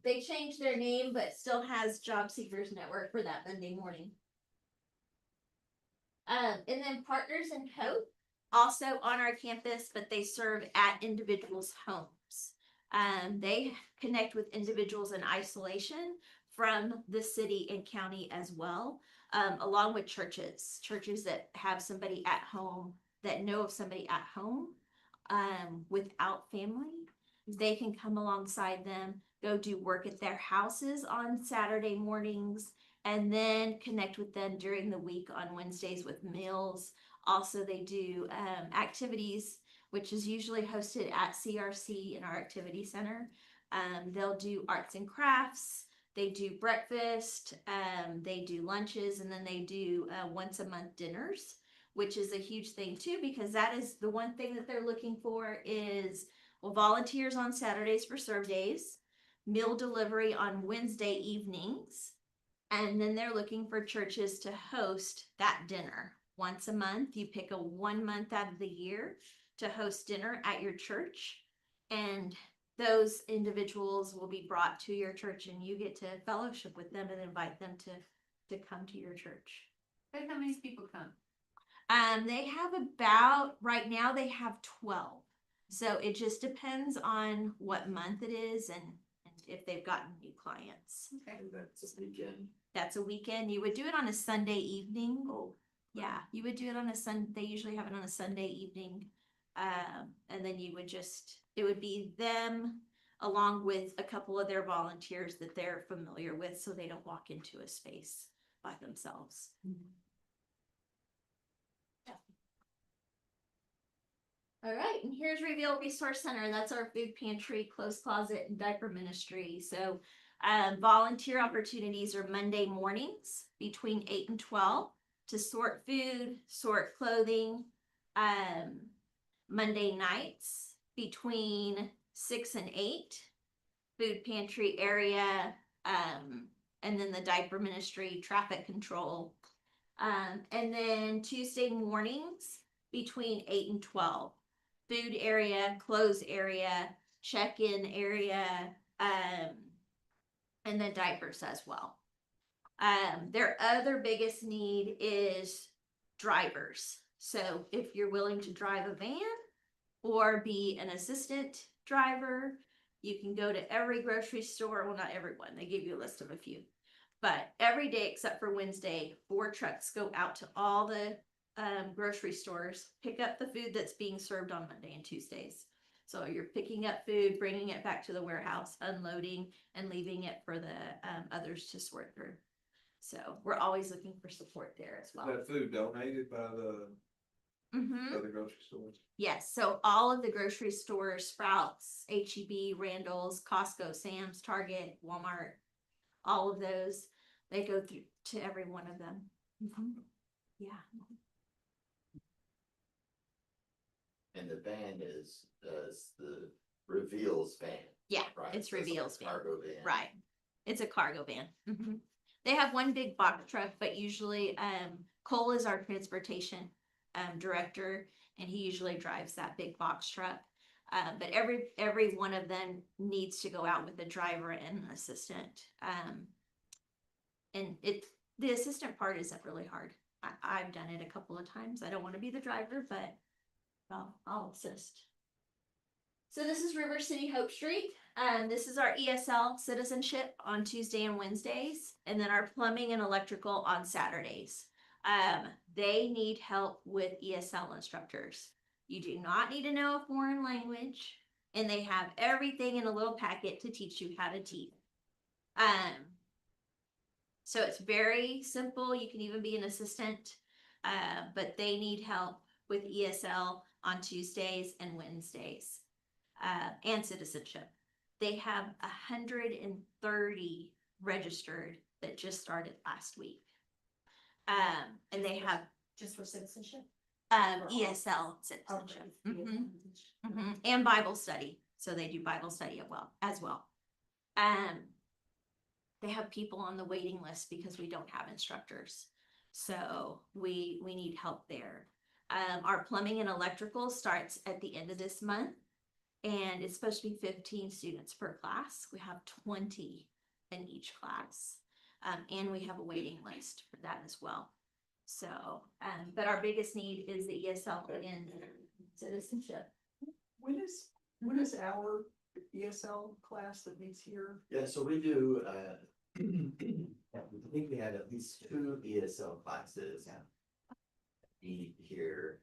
They changed their name, but still has Job Seekers Network for that Monday morning. And then Partners in Hope, also on our campus, but they serve at individuals' homes. They connect with individuals in isolation from the city and county as well, along with churches that have somebody at home, that know of somebody at home without family. They can come alongside them, go do work at their houses on Saturday mornings, and then connect with them during the week on Wednesdays with meals. Also, they do activities, which is usually hosted at CRC in our activity center. They'll do arts and crafts, they do breakfast, they do lunches, and then they do once a month dinners, which is a huge thing too, because that is the one thing that they're looking for is, volunteers on Saturdays for serve days, meal delivery on Wednesday evenings, And then they're looking for churches to host that dinner once a month. You pick a 1 month out of the year to host dinner at your church. And those individuals will be brought to your church and you get to fellowship with them and invite them to come to your church. But how many people come? They have about, right now they have 12. So it just depends on what month it is and if they've gotten new clients. Okay. That's a weekend. That's a weekend. You would do it on a Sunday evening. Oh, Yeah, you would do it on a they usually have it on a Sunday evening. And then you would it would be them along with a couple of their volunteers that they're familiar with so they don't walk into a space by themselves. All right, and here's Reveal Resource Center. That's our food pantry, clothes closet, and diaper ministry. So volunteer opportunities are Monday mornings between 8 and 12 to sort food, sort clothing. Monday nights between 6 and 8, food pantry area, and then the diaper ministry, traffic control. And then Tuesday mornings between 8 and 12. Food area, clothes area, check-in area, and then diapers as well. Their other biggest need is drivers. So if you're willing to drive a van or be an assistant driver, you can go to every grocery store. Well, not everyone. They give you a list of a few. But every day except for Wednesday, 4 trucks go out to all the grocery stores, pick up the food that's being served on Monday and Tuesdays. So you're picking up food, bringing it back to the warehouse, unloading, and leaving it for the others to sort through. So we're always looking for support there as well. Is that food donated by the other grocery stores? Yes, so all of the grocery stores, Sprouts, H-E-B, Randall's, Costco, Sam's, Target, Walmart, all of those, they go through to every one of them. Yeah. And the band is the Reveals band. Yeah, Right. it's So like Reveals a van. cargo van. Right. It's a cargo van. They have one big box truck, but usually Cole is our transportation director, and he usually drives that big box truck. But every one of them needs to go out with a driver and an assistant. And the assistant part isn't really hard. I've done it a couple of times. I don't want to be the driver, but I'll assist. So this is River City Hope Street. This is our ESL citizenship on Tuesday and Wednesdays, and then our plumbing and electrical on Saturdays. They need help with ESL instructors. You do not need to know a foreign language, and they have everything in a little packet to teach you how to teach. So it's very simple. You can even be an assistant, but they need help with ESL on Tuesdays and Wednesdays, and citizenship. They have 130 registered that just started last week. And they have Just for citizenship? ESL citizenship. And Bible study. So they do Bible study as well. They have people on the waiting list because we don't have instructors. So we need help there. Our plumbing and electrical starts at the end of this month, and it's supposed to be 15 students per class. We have 20 in each class, and we have a waiting list for that as well. So, but our biggest need is the ESL and citizenship. When is our ESL class that meets here? Yeah, so we do, I think we had at least 2 ESL classes. Meet here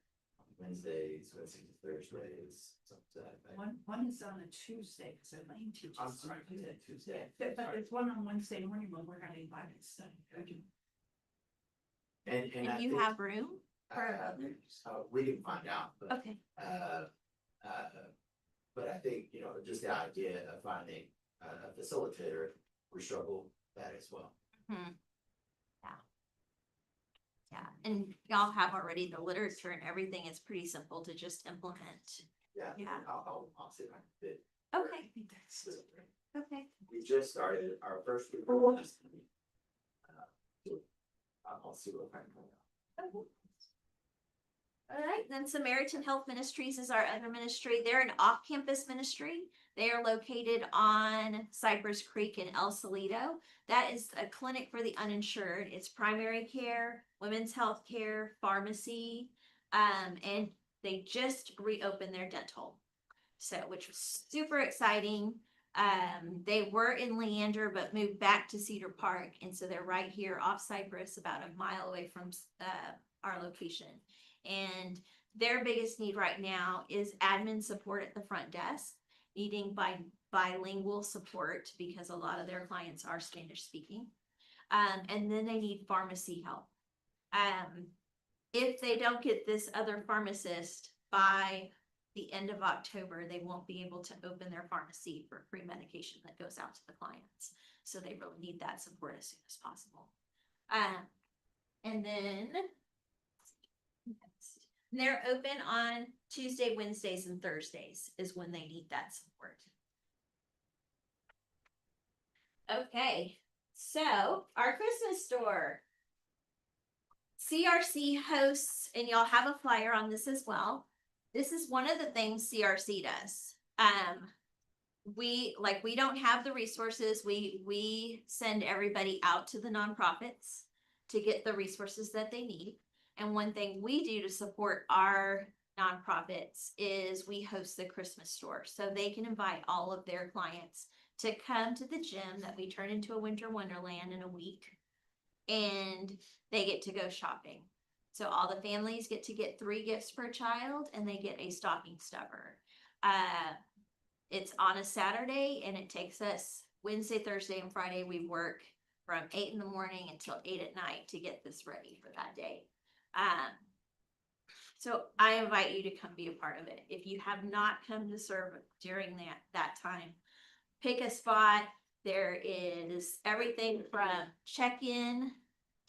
Wednesdays, Thursdays, something like that. One is on a Tuesday, because Elaine teaches. I'm sorry, Tuesday. But there's one on Wednesday morning when we're having Bible study. And I And you think, have room? we can find out, but, Okay. but I think, just the idea of finding a facilitator, we struggle with that as well. Yeah, and y'all have already the literature and everything. It's pretty simple to just implement. Yeah, Yeah. I'll see if I can fit. Okay. Okay. We just started our first week of testing, I'll see what I can find out. All right, then Samaritan Health Ministries is our other ministry. They're an off-campus ministry. They are located on Cypress Creek in El Salito. That is a clinic for the uninsured. It's primary care, women's health care, pharmacy, and they just reopened their dental. So, which was super exciting. They were in Leander, but moved back to Cedar Park. And so they're right here off Cypress, about a mile away from our location. And their biggest need right now is admin support at the front desk, needing bilingual support because a lot of their clients are Spanish speaking. And then they need pharmacy help. If they don't get this other pharmacist by the end of October, they won't be able to open their pharmacy for free medication that goes out to the clients. So they really need that support as soon as possible. And then they're open on Tuesday, Wednesdays, and Thursdays is when they need that support. Okay, so our Christmas store. CRC hosts, and y'all have a flyer on this as well. This is one of the things CRC does. We don't have the resources. We send everybody out to the nonprofits to get the resources that they need. And one thing we do to support our nonprofits is we host the Christmas store. So they can invite all of their clients to come to the gym that we turn into a winter wonderland in a week. And they get to go shopping. So all the families get to get 3 gifts per child, and they get a stocking stuffer. It's on a Saturday, and it takes us Wednesday, Thursday, and Friday. We work from 8 in the morning until 8 at night to get this ready for that day. So I invite you to come be a part of it. If you have not come to serve during that time, pick a spot. There is everything from check-in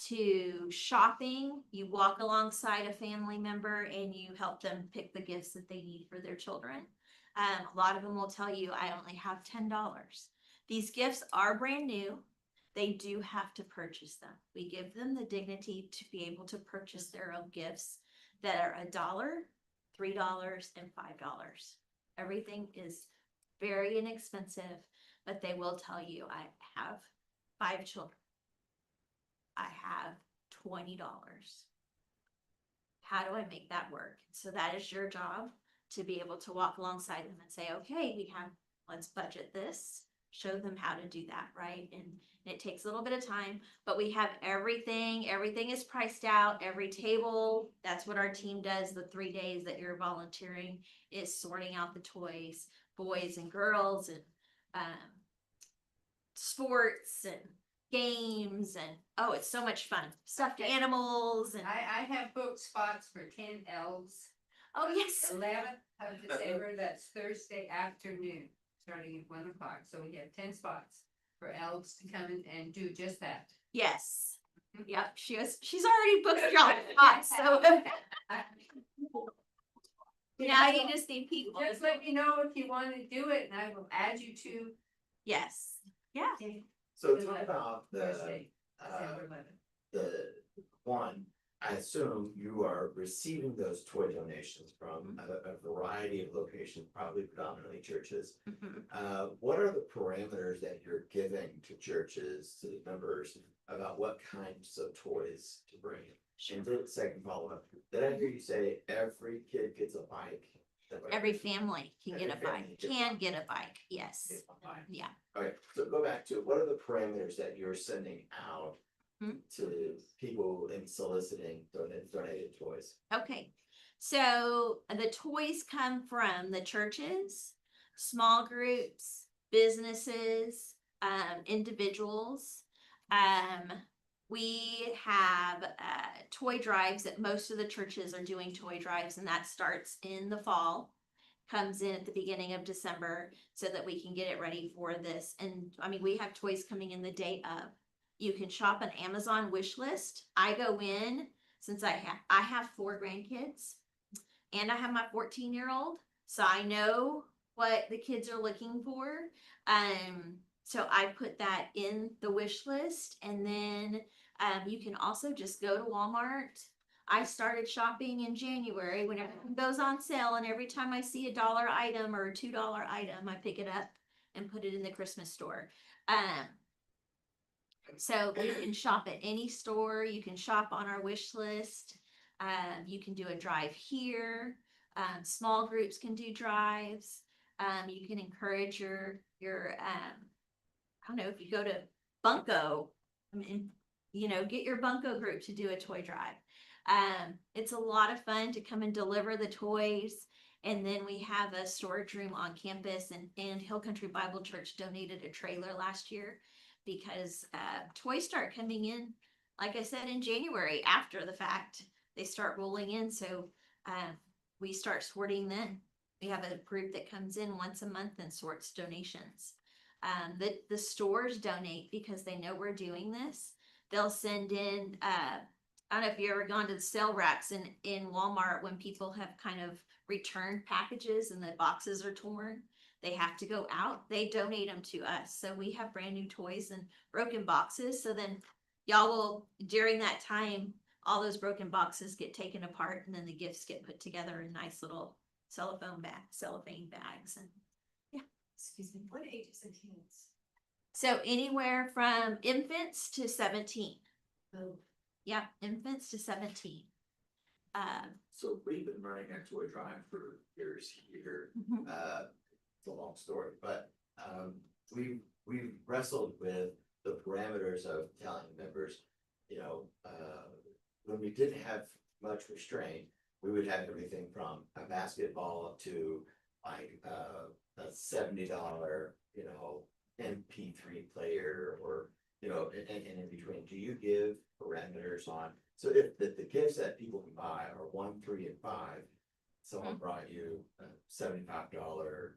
to shopping. You walk alongside a family member and you help them pick the gifts that they need for their children. A lot of them will tell you, I only have $10. These gifts are brand new. They do have to purchase them. We give them the dignity to be able to purchase their own gifts that are $1, $3, and $5. Everything is very inexpensive, but they will tell you, I have 5 children. I have $20. How do I make that work? So that is your job, to be able to walk alongside them and say, okay, let's budget this, show them how to do that, right? And it takes a little bit of time, but we have everything is priced out, every table. That's what our team does the 3 days that you're volunteering, is sorting out the toys, boys and girls, and sports and games, and oh, it's so much fun. Stuffed animals, and I have booked spots for 10 elves. oh yes, 11th of December, that's Thursday afternoon, starting at 1 o'clock. So we have 10 spots for elves to come in and do just that. yes, yep. She's already booked your spots, so now you just need people. Just let me know if you want to do it, and I will add you to Yes, yeah. So talk about Thursday, December 11th. the one, I assume you are receiving those toy donations from a variety of locations, probably predominantly churches. Mhm. What are the parameters that you're giving to churches, to members, about what kinds of toys to bring? And then second follow-up, did I hear you say every kid gets a bike? Every family can get a Every family bike. gets a bike. Yes. Gets a bike. Yeah. Okay, so go back to, what are the parameters that you're sending out Hmm. to people and soliciting donated toys? Okay. So the toys come from the churches, small groups, businesses, individuals. We have toy drives that most of the churches are doing toy drives, and that starts in the fall, comes in at the beginning of December, so that we can get it ready for this. And I mean, we have toys coming in the day of. You can shop an Amazon wish list. I go in, since I have 4 grandkids, and I have my 14-year-old, so I know what the kids are looking for. So I put that in the wish list, and then You can also just go to Walmart. I started shopping in January when everything goes on sale, and every time I see a $1 item or a $2 item, I pick it up and put it in the Christmas store. So you can shop at any store. You can shop on our wish list. You can do a drive here. Small groups can do drives. You can encourage your I don't know, if you go to Bunko, I mean, you know, get your Bunko group to do a toy drive. It's a lot of fun to come and deliver the toys. And then we have a storage room on campus, and Hill Country Bible Church donated a trailer last year because toys start coming in, like I said, in January after the fact. They start rolling in, so we start sorting then. We have a group that comes in once a month and sorts donations. The stores donate because they know we're doing this. They'll send in, I don't know if you ever gone to the sale racks in Walmart when people have kind of returned packages and the boxes are torn. They have to go out. They donate them to us. So we have brand new toys and broken boxes. So then y'all will, during that time, all those broken boxes get taken apart, and then the gifts get put together in nice little cellophane bags. And yeah, excuse me. What ages and teens? So anywhere from infants to 17. Oh. Yeah, infants to 17. So we've been running a toy drive for years here. Mhm. It's a long story, but we've wrestled with the parameters of telling members, you know, when we didn't have much restraint, we would have everything from a basketball up to like a $70, you know, MP3 player, or, you know, and in between. Do you give parameters on, so if the gifts that people can buy are 1, 3, and 5, someone brought you a $75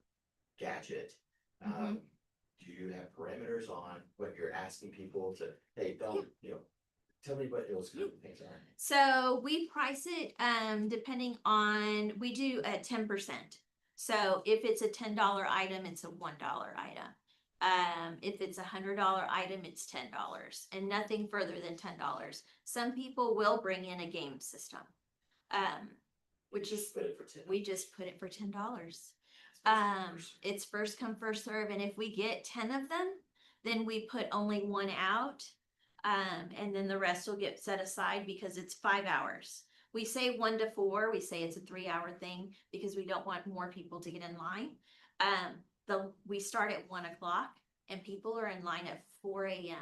gadget, do you have parameters on what you're asking people to, hey, don't, you know, tell me what those good things are? So we price it depending on, we do a 10%. So if it's a $10 item, it's a $1 item. If it's a $100 item, it's $10, and nothing further than $10. Some people will bring in a game system, which is, Put it for 10. we just put it for $10. It's first come, first serve, and if we get 10 of them, then we put only one out, and then the rest will get set aside because it's 5 hours. We say 1 to 4. We say it's a 3-hour thing because we don't want more people to get in line. We start at 1 o'clock, and people are in line at 4 a.m.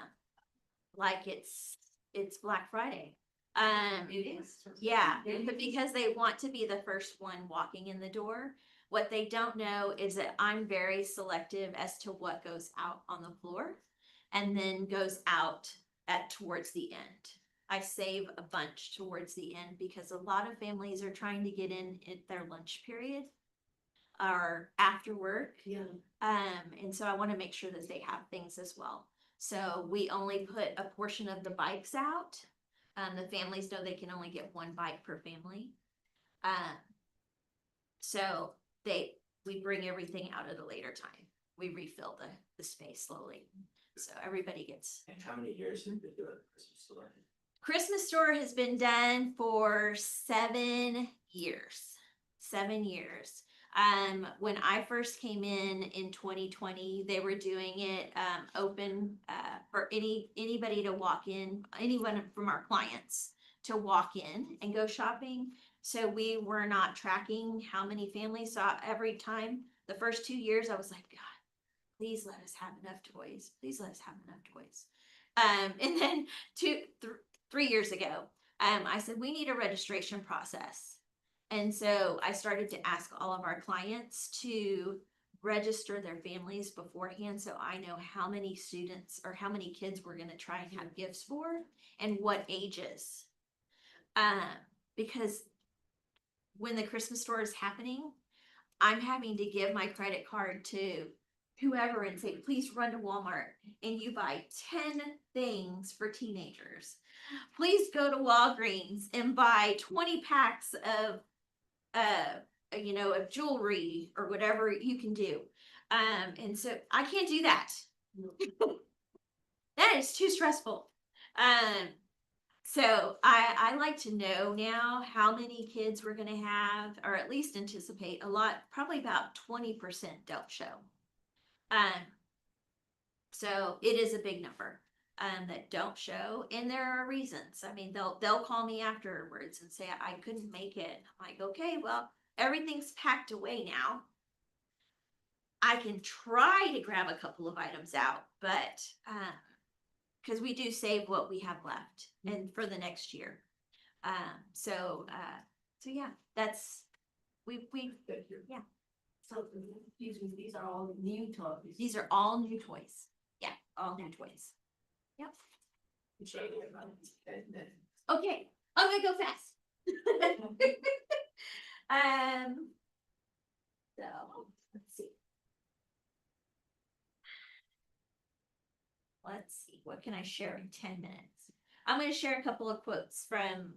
like it's Black Friday. It is. Yeah, but because they want to be the first one walking in the door. What they don't know is that I'm very selective as to what goes out on the floor and then goes out towards the end. I save a bunch towards the end because a lot of families are trying to get in at their lunch period or after work. Yeah. And so I want to make sure that they have things as well. So we only put a portion of the bikes out. The families know they can only get 1 bike per family. So we bring everything out at a later time. We refill the space slowly. So everybody gets. And how many years have you been doing Christmas store? Christmas store has been done for 7 years. 7 years. When I first came in 2020, they were doing it open for anybody to walk in, anyone from our clients to walk in and go shopping. So we were not tracking how many families saw every time. The first 2 years, I was like, God, please let us have enough toys. Please let us have enough toys. And then 3 years ago, I said, we need a registration process. And so I started to ask all of our clients to register their families beforehand, so I know how many students or how many kids we're going to try and have gifts for and what ages. Because when the Christmas store is happening, I'm having to give my credit card to whoever and say, please run to Walmart and you buy 10 things for teenagers. Please go to Walgreens and buy 20 packs of of jewelry or whatever you can do. And so I can't do that. That is too stressful. So I like to know now how many kids we're gonna have, or at least anticipate a lot, probably about 20% don't show. So it is a big number that don't show, and there are reasons. I mean, they'll call me afterwards and say I couldn't make it. I'm like, okay, well, everything's packed away now. I can try to grab a couple of items out, but because we do save what we have left and for the next year. So yeah, that's we yeah. So these are all new toys. These are all new toys. Yeah, all new toys. Yep. Okay, I'm gonna go fast. So let's see. Let's see, what can I share in 10 minutes? I'm going to share a couple of quotes from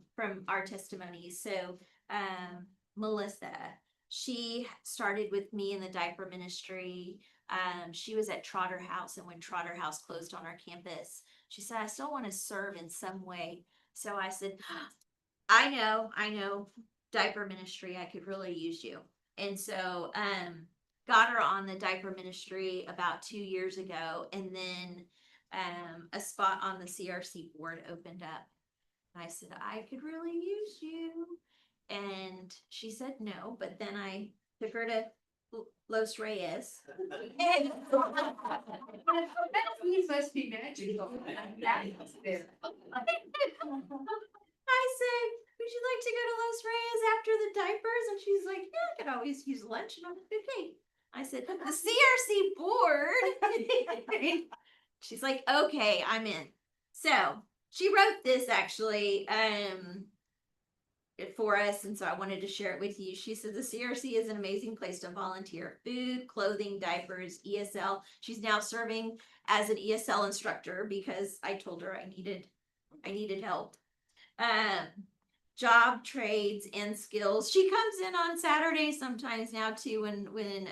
our testimonies. So Melissa, she started with me in the diaper ministry. She was at Trotter House, and when Trotter House closed on our campus, she said, I still want to serve in some way. So I said, I know, diaper ministry, I could really use you. And so got her on the diaper ministry about 2 years ago, and then a spot on the CRC board opened up. And I said, I could really use you. And she said no, but then I took her to Los Reyes. These must be magical. I said, would you like to go to Los Reyes after the diapers? And she's like, yeah, I could always use lunch. And I'm like, okay. I said, the CRC board. She's like, okay, I'm in. So she wrote this actually for us, and so I wanted to share it with you. She said the CRC is an amazing place to volunteer. Food, clothing, diapers, ESL. She's now serving as an ESL instructor because I told her I needed help. Job, trades, and skills. She comes in on Saturdays sometimes now too. When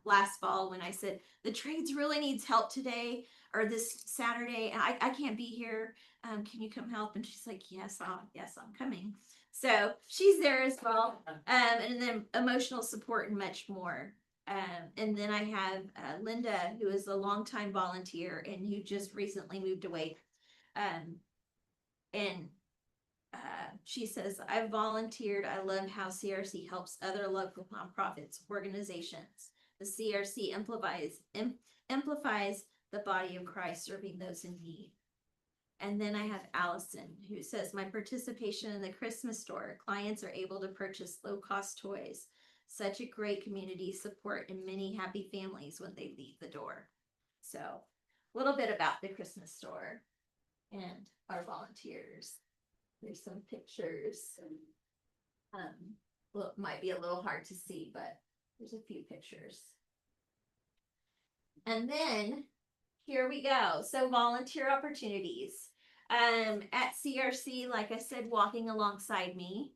last fall, when I said the trades really needs help today or this Saturday, and I can't be here. Can you come help? And she's like, yes, I'm coming. So she's there as well. And then emotional support and much more. And then I have Linda, who is a longtime volunteer and who just recently moved away. She says, I've volunteered. I love how CRC helps other local nonprofits, organizations. The CRC amplifies the body of Christ, serving those in need. And then I have Allison, who says, my participation in the Christmas store, clients are able to purchase low-cost toys. Such a great community support and many happy families when they leave the door. So a little bit about the Christmas store and our volunteers. There's some pictures. Well, it might be a little hard to see, but there's a few pictures. And then here we go. So volunteer opportunities. At CRC, like I said, walking alongside me.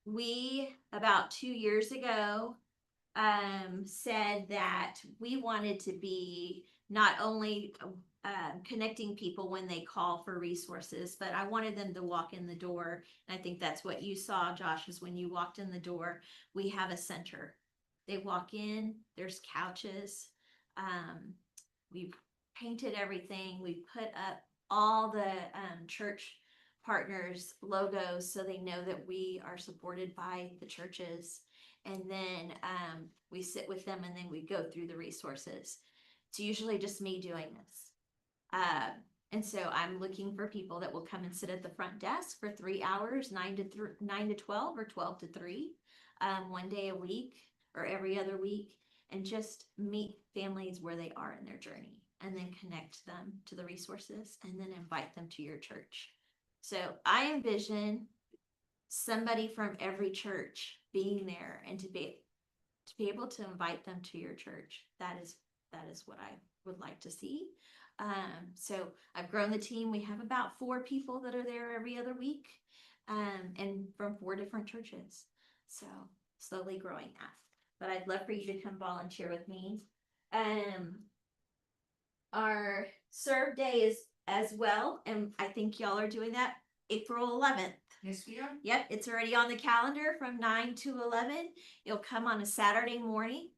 We about 2 years ago said that we wanted to be not only connecting people when they call for resources, but I wanted them to walk in the door. And I think that's what you saw, Josh, is when you walked in the door, we have a center. They walk in, there's couches. We've painted everything. We put up all the church partners logos so they know that we are supported by the churches. And then we sit with them and then we go through the resources. It's usually just me doing this. And so I'm looking for people that will come and sit at the front desk for 3 hours, 9 to 12 or 12 to 3, 1 day a week or every other week, and just meet families where they are in their journey and then connect them to the resources and then invite them to your church. So I envision somebody from every church being there and to be able to invite them to your church. That is what I would like to see. So I've grown the team. We have about 4 people that are there every other week, and from 4 different churches. So slowly growing that. But I'd love for you to come volunteer with me. Our serve day is as well, and I think y'all are doing that April 11th. Yes, we are. Yep, it's already on the calendar from 9 to 11. It'll come on a Saturday morning,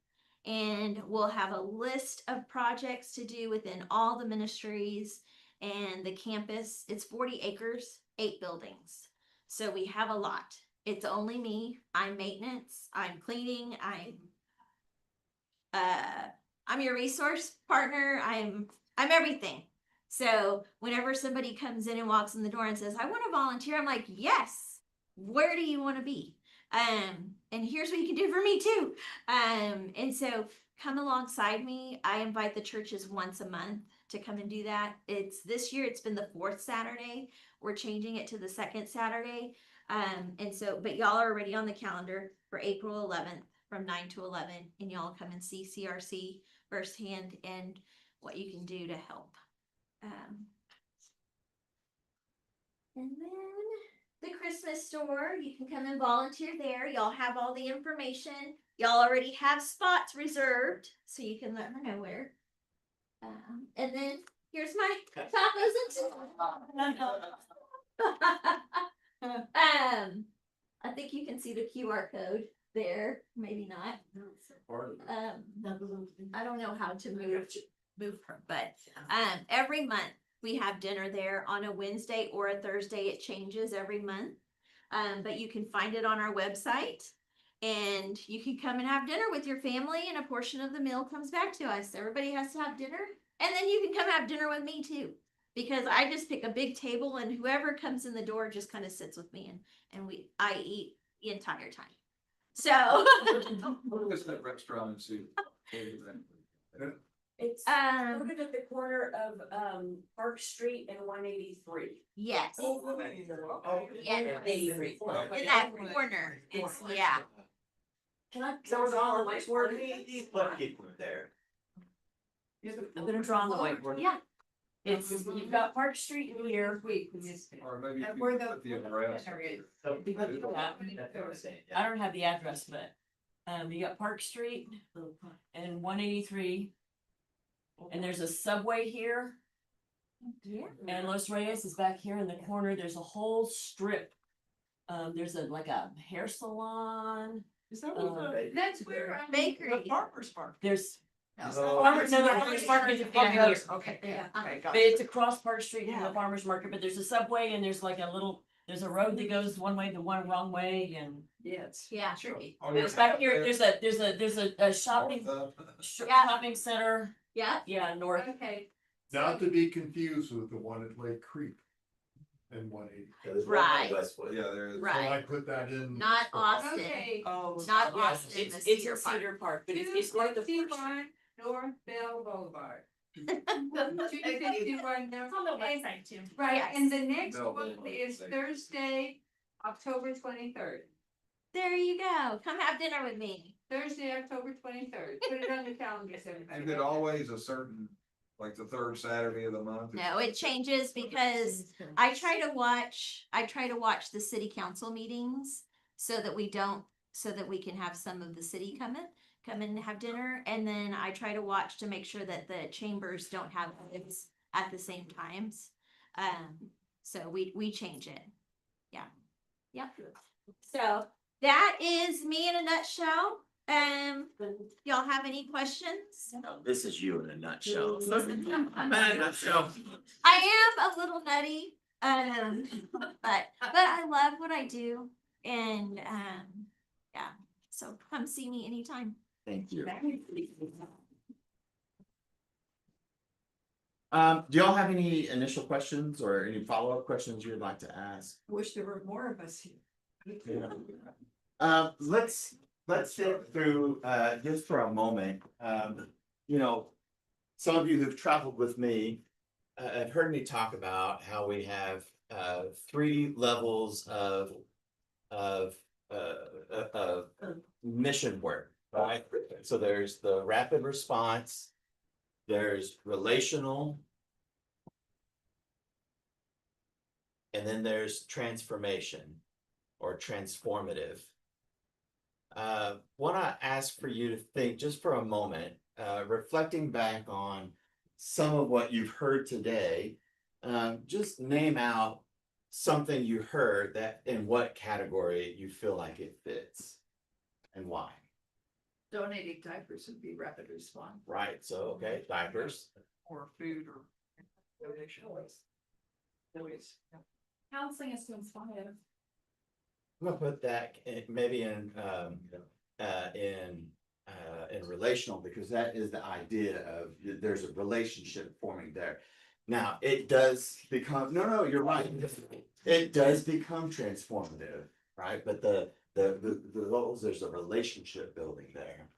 and we'll have a list of projects to do within all the ministries and the campus. It's 40 acres, 8 buildings. So we have a lot. It's only me. I'm maintenance, I'm cleaning, I'm your resource partner. I'm everything. So whenever somebody comes in and walks in the door and says, I want to volunteer, I'm like, yes, where do you want to be? And here's what you can do for me too. And so come alongside me. I invite the churches once a month to come and do that. This year it's been the 4th Saturday. We're changing it to the 2nd Saturday. And so, but y'all are already on the calendar for April 11th from 9 to 11, and y'all come and see CRC firsthand and what you can do to help. And then the Christmas store, you can come and volunteer there. Y'all have all the information. Y'all already have spots reserved, so you can let me know where. And then here's my tacos and I think you can see the QR code there. Maybe not. I don't know how to move her, but every month we have dinner there on a Wednesday or a Thursday. It changes every month. But you can find it on our website, and you can come and have dinner with your family, and a portion of the meal comes back to us. Everybody has to have dinner, and then you can come have dinner with me too, because I just pick a big table, and whoever comes in the door just kind of sits with me, and I eat the entire time. So What is that restaurant in Sioux? It's located at the corner of Park Street and 183. yes, Yeah, in 183. that corner, yeah. Can I? That was on the whiteboard. there. I'm gonna draw on the whiteboard. Yeah. It's, you've got Park Street here. Or maybe And you where can the- put the address. I don't have the address, but you got Park Street and 183. And there's a Subway here, Yeah. and Los Reyes is back here in the corner. There's a whole strip. There's like a hair salon. Is that what That's where Bakery. farmer's market? There's. No. Farmers, no, the farmers market is on the other. Okay, Yeah. okay, got But it. it's across Park Street from the farmers market, but there's a Subway and there's like there's a road that goes one way, the one wrong way, and. Yes. Yeah. Tricky. It's back here, there's a shopping, Yeah. shopping center, Yeah. yeah, north. Okay. Not to be confused with the one at Lake Creek and 180. Right. Yeah, there is. So I Right. put that in. Not Austin. Okay. Oh. Not Yeah, Austin. it's the in Cedar Park. Cedar Park, but it's like the first. 251 North Bell Boulevard. 251 website too. Right, Yes. and the next No, one but- is Thursday, October 23rd. There you go. Come have dinner with me. Thursday, October 23rd. Put it on the calendar, everybody. Is it always a certain, like the 3rd Saturday of the month? No, it changes because I try to watch the city council meetings so that we can have some of the city come in and have dinner. And then I try to watch to make sure that the chambers don't have it at the same times. So we change it. Yeah. Yep. So that is me in a nutshell. Y'all have any questions? This is you in a nutshell. I'm in a nutshell. I am a little nutty, but I love what I do, and yeah. So come see me anytime. Thank you. Do y'all have any initial questions or any follow-up questions you'd like to ask? Wish there were more of us here. Let's sit through, just for a moment, you know, some of you who've traveled with me, have heard me talk about how we have, 3 levels of mission work, right? So there's the rapid response, there's relational, and then there's transformation or transformative. Want to ask for you to think just for a moment, reflecting back on some of what you've heard today, just name out something you heard that in what category you feel like it fits and why. Donating diapers would be rapid response. Right, so, okay, diapers. Or food or donation. Always. Counseling is to inspire. I'm gonna put that maybe in relational, because that is the idea of there's a relationship forming there. Now, it does become, no, you're right. It does become transformative, right? But the goals, there's a relationship building there.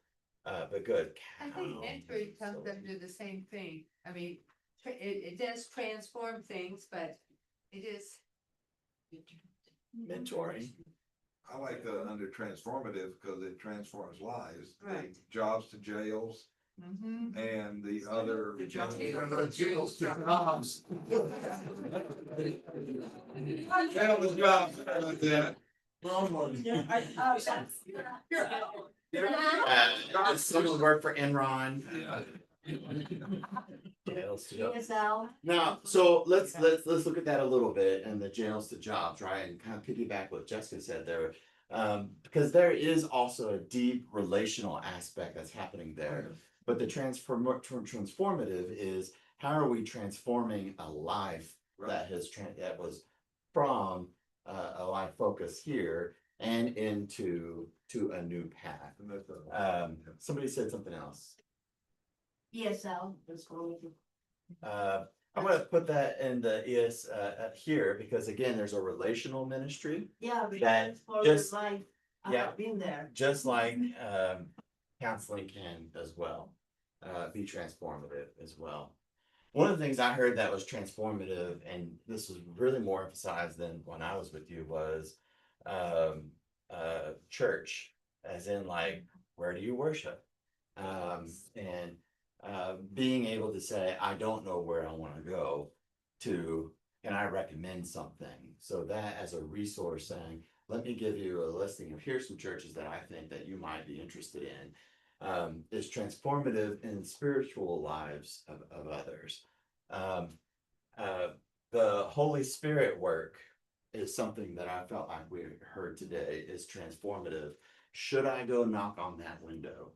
But good. I think entry comes under the same thing. I mean, it does transform things, but it is. Mentoring. I like the under transformative because it transforms lives. The Right. Jobs to jails and the other. The jobs. Jails to jobs. Jail to jobs, like that. Someone work for Enron. Jails to jobs. Now, so let's look at that a little bit, and the jails to jobs, right? And kind of piggyback what Jessica said there. Because there is also a deep relational aspect that's happening there. But the transformative is, how are we transforming a life that that was from a life focus here and into a new path. Somebody said something else. ESL. I'm gonna put that in the ES here, because again, there's a relational ministry. Yeah. That just- life. yeah. Been there. Just like counseling can as well, be transformative as well. One of the things I heard that was transformative, and this was really more emphasized than when I was with you, was church, as in like, where do you worship? And being able to say, I don't know where I want to go, to, can I recommend something? So that as a resource, saying, let me give you a listing of here's some churches that I think that you might be interested in, is transformative in spiritual lives of others. The Holy Spirit work is something that I felt like we heard today is transformative. Should I go knock on that window?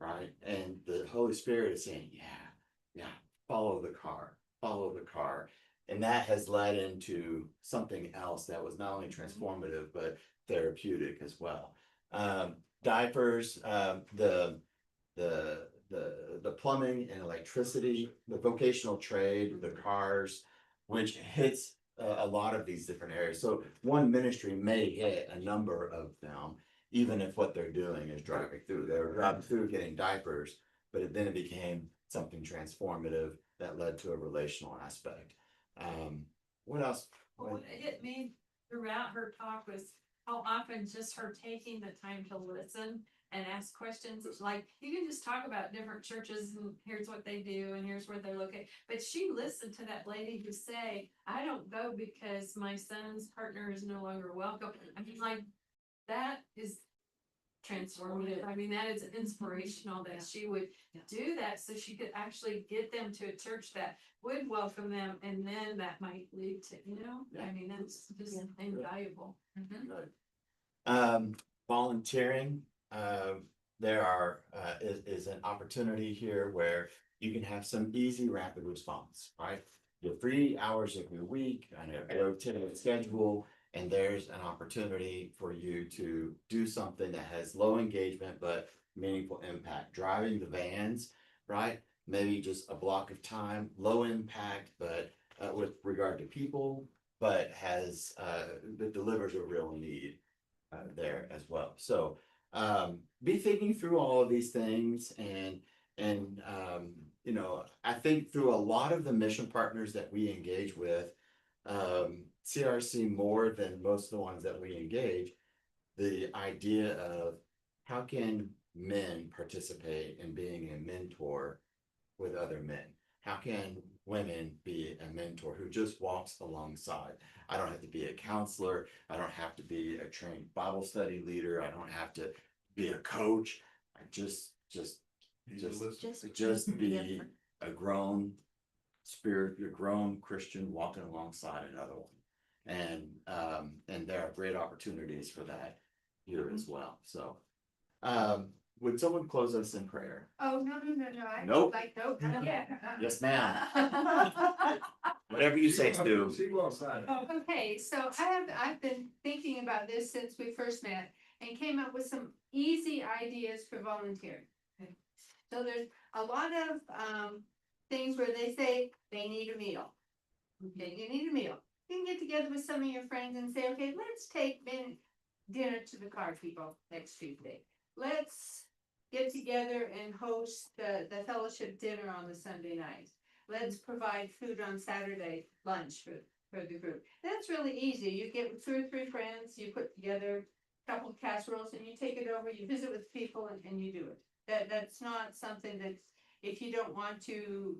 Right? And the Holy Spirit is saying, yeah, follow the car. And that has led into something else that was not only transformative, but therapeutic as well. Diapers, the plumbing and electricity, the vocational trade, the cars, which hits a lot of these different areas. So one ministry may hit a number of them, even if what they're doing is driving through. They were driving through getting diapers, but then it became something transformative that led to a relational aspect. What else? What hit me throughout her talk was how often just her taking the time to listen and ask questions. Like, you can just talk about different churches and here's what they do and here's where they're located. But she listened to that lady who say, I don't go because my son's partner is no longer welcome. I mean, like, that is transformative. I mean, that is inspirational that she would do that, so she could actually get them to a church that would welcome them, and then that might lead to, I mean, that's just invaluable. Volunteering, there is an opportunity here where you can have some easy rapid response, right? You have 3 hours of your week on a rotating schedule, and there's an opportunity for you to do something that has low engagement but meaningful impact. Driving the vans, right? Maybe just a block of time, low impact, but with regard to people, but has that delivers a real need there as well. So be thinking through all of these things, and I think through a lot of the mission partners that we engage with, CRC more than most of the ones that we engage, the idea of how can men participate in being a mentor with other men? How can women be a mentor who just walks alongside? I don't have to be a counselor. I don't have to be a trained Bible study leader. I don't have to be a coach. I just be a grown spirit, your grown Christian walking alongside another one. And there are great opportunities for that here as well. So, would someone close us in prayer? Oh, no, I Nope. like, nope, not yet. Yes, ma'am. Whatever you say, Stu. She will sign it. Okay, so I've been thinking about this since we first met and came up with some easy ideas for volunteering. So there's a lot of things where they say they need a meal. Okay, you need a meal. You can get together with some of your friends and say, okay, let's take dinner to the car people next Tuesday. Let's get together and host the fellowship dinner on the Sunday night. Let's provide food on Saturday, lunch for the group. That's really easy. You get with 2 or 3 friends, you put together a couple of casseroles and you take it over, you visit with people and you do it. That's not something that, if you don't want to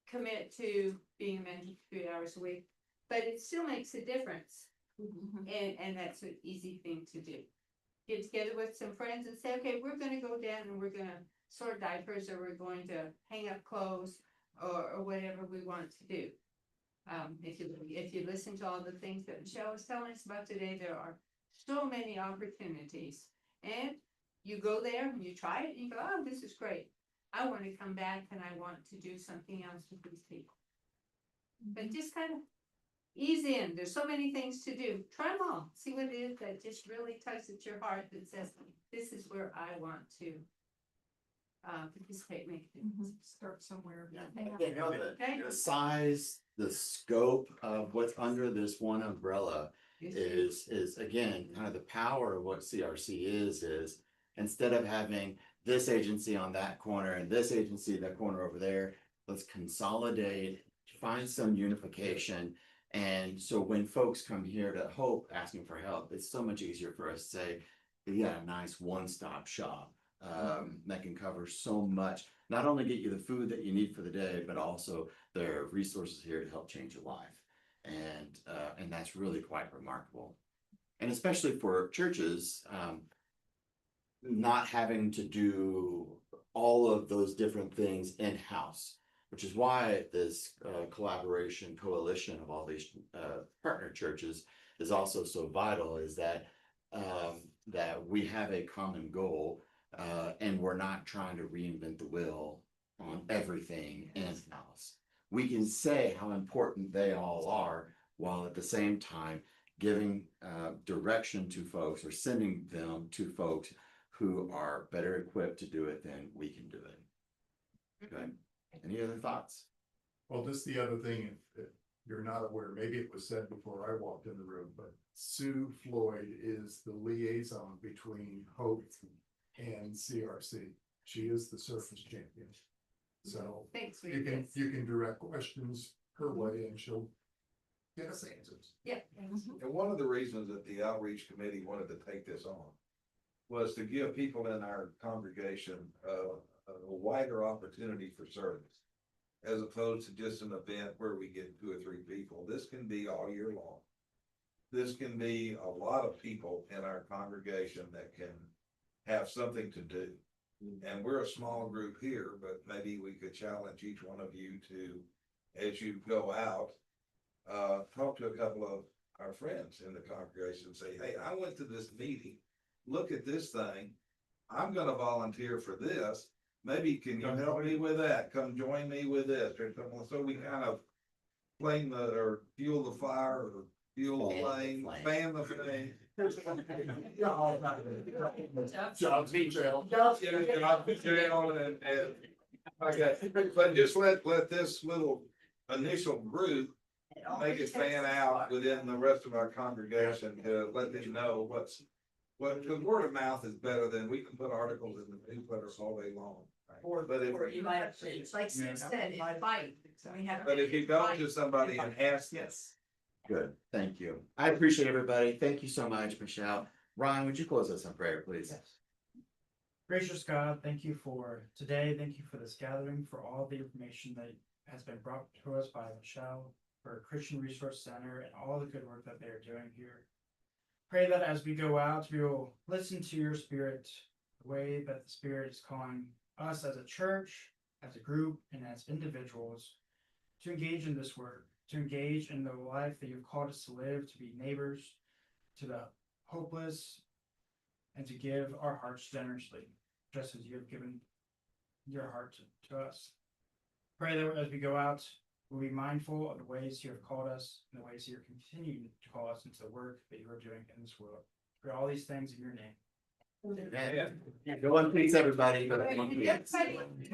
commit to being a mentor for 3 hours a week, but it still makes a difference. And that's an easy thing to do. Get together with some friends and say, okay, we're gonna go down and we're gonna sort diapers, or we're going to hang up clothes, or whatever we want to do. If you listen to all the things that Michelle was telling us about today, there are so many opportunities. And you go there and you try it and you go, oh, this is great. I want to come back and I want to do something else with these people. But just kind of ease in. There's so many things to do. Try them all. See what it is that just really tugs at your heart that says, this is where I want to participate, make a difference. Start somewhere. You know, the size, the scope of what's under this one umbrella is again, kind of the power of what CRC is instead of having this agency on that corner and this agency, that corner over there, let's consolidate, find some unification. And so when folks come here to Hope asking for help, it's so much easier for us to say, you got a nice one-stop shop that can cover so much, not only get you the food that you need for the day, but also there are resources here to help change your life. And that's really quite remarkable. And especially for churches, not having to do all of those different things in-house, which is why this collaboration coalition of all these partner churches is also so vital, is that that we have a common goal and we're not trying to reinvent the wheel on everything in-house. We can say how important they all are while at the same time giving direction to folks or sending them to folks who are better equipped to do it than we can do it. Okay. Any other thoughts? Well, just the other thing, if you're not aware, maybe it was said before I walked in the room, but Sue Floyd is the liaison between Hope and CRC. She is the surface champion. So Thanks for you your you can direct questions her way and she'll get us answers. Yeah. And one of the reasons that the outreach committee wanted to take this on was to give people in our congregation a wider opportunity for service, as opposed to just an event where we get 2 or 3 people. This can be all year long. This can be a lot of people in our congregation that can have something to do. And we're a small group here, but maybe we could challenge each one of you to, as you go out, talk to a couple of our friends in the congregation and say, hey, I went to this meeting, look at this thing, I'm gonna volunteer for this, maybe can you help me with that, come join me with this, or something. So we kind of flame or fuel the fire, or fuel the flame, fan the flame. Jobs detail. But just let this little initial group make it fan out within the rest of our congregation to let them know because word of mouth is better than we can put articles in the newsletters all day long. But Or you might have to. It's like Sue said, it's bite. We have. But if you go to somebody and ask, Good, thank you. I appreciate everybody. Thank you so much, Michelle. Ron, would you close us in prayer, please? Gracious God, thank you for today. Thank you for this gathering, for all the information that has been brought to us by Michelle, for Christian Resource Center, and all the good work that they are doing here. Pray that as we go out, we will listen to your spirit, the way that the Spirit is calling us as a church, as a group and as individuals to engage in this work, to engage in the life that you've called us to live, to be neighbors to the hopeless, and to give our hearts generously, just as you have given your heart to us. Pray that as we go out, we'll be mindful of the ways you have called us and the ways you're continuing to call us into the work that you are doing in this world. Pray all these things in your name. Go in peace, everybody. Go in peace. Everybody-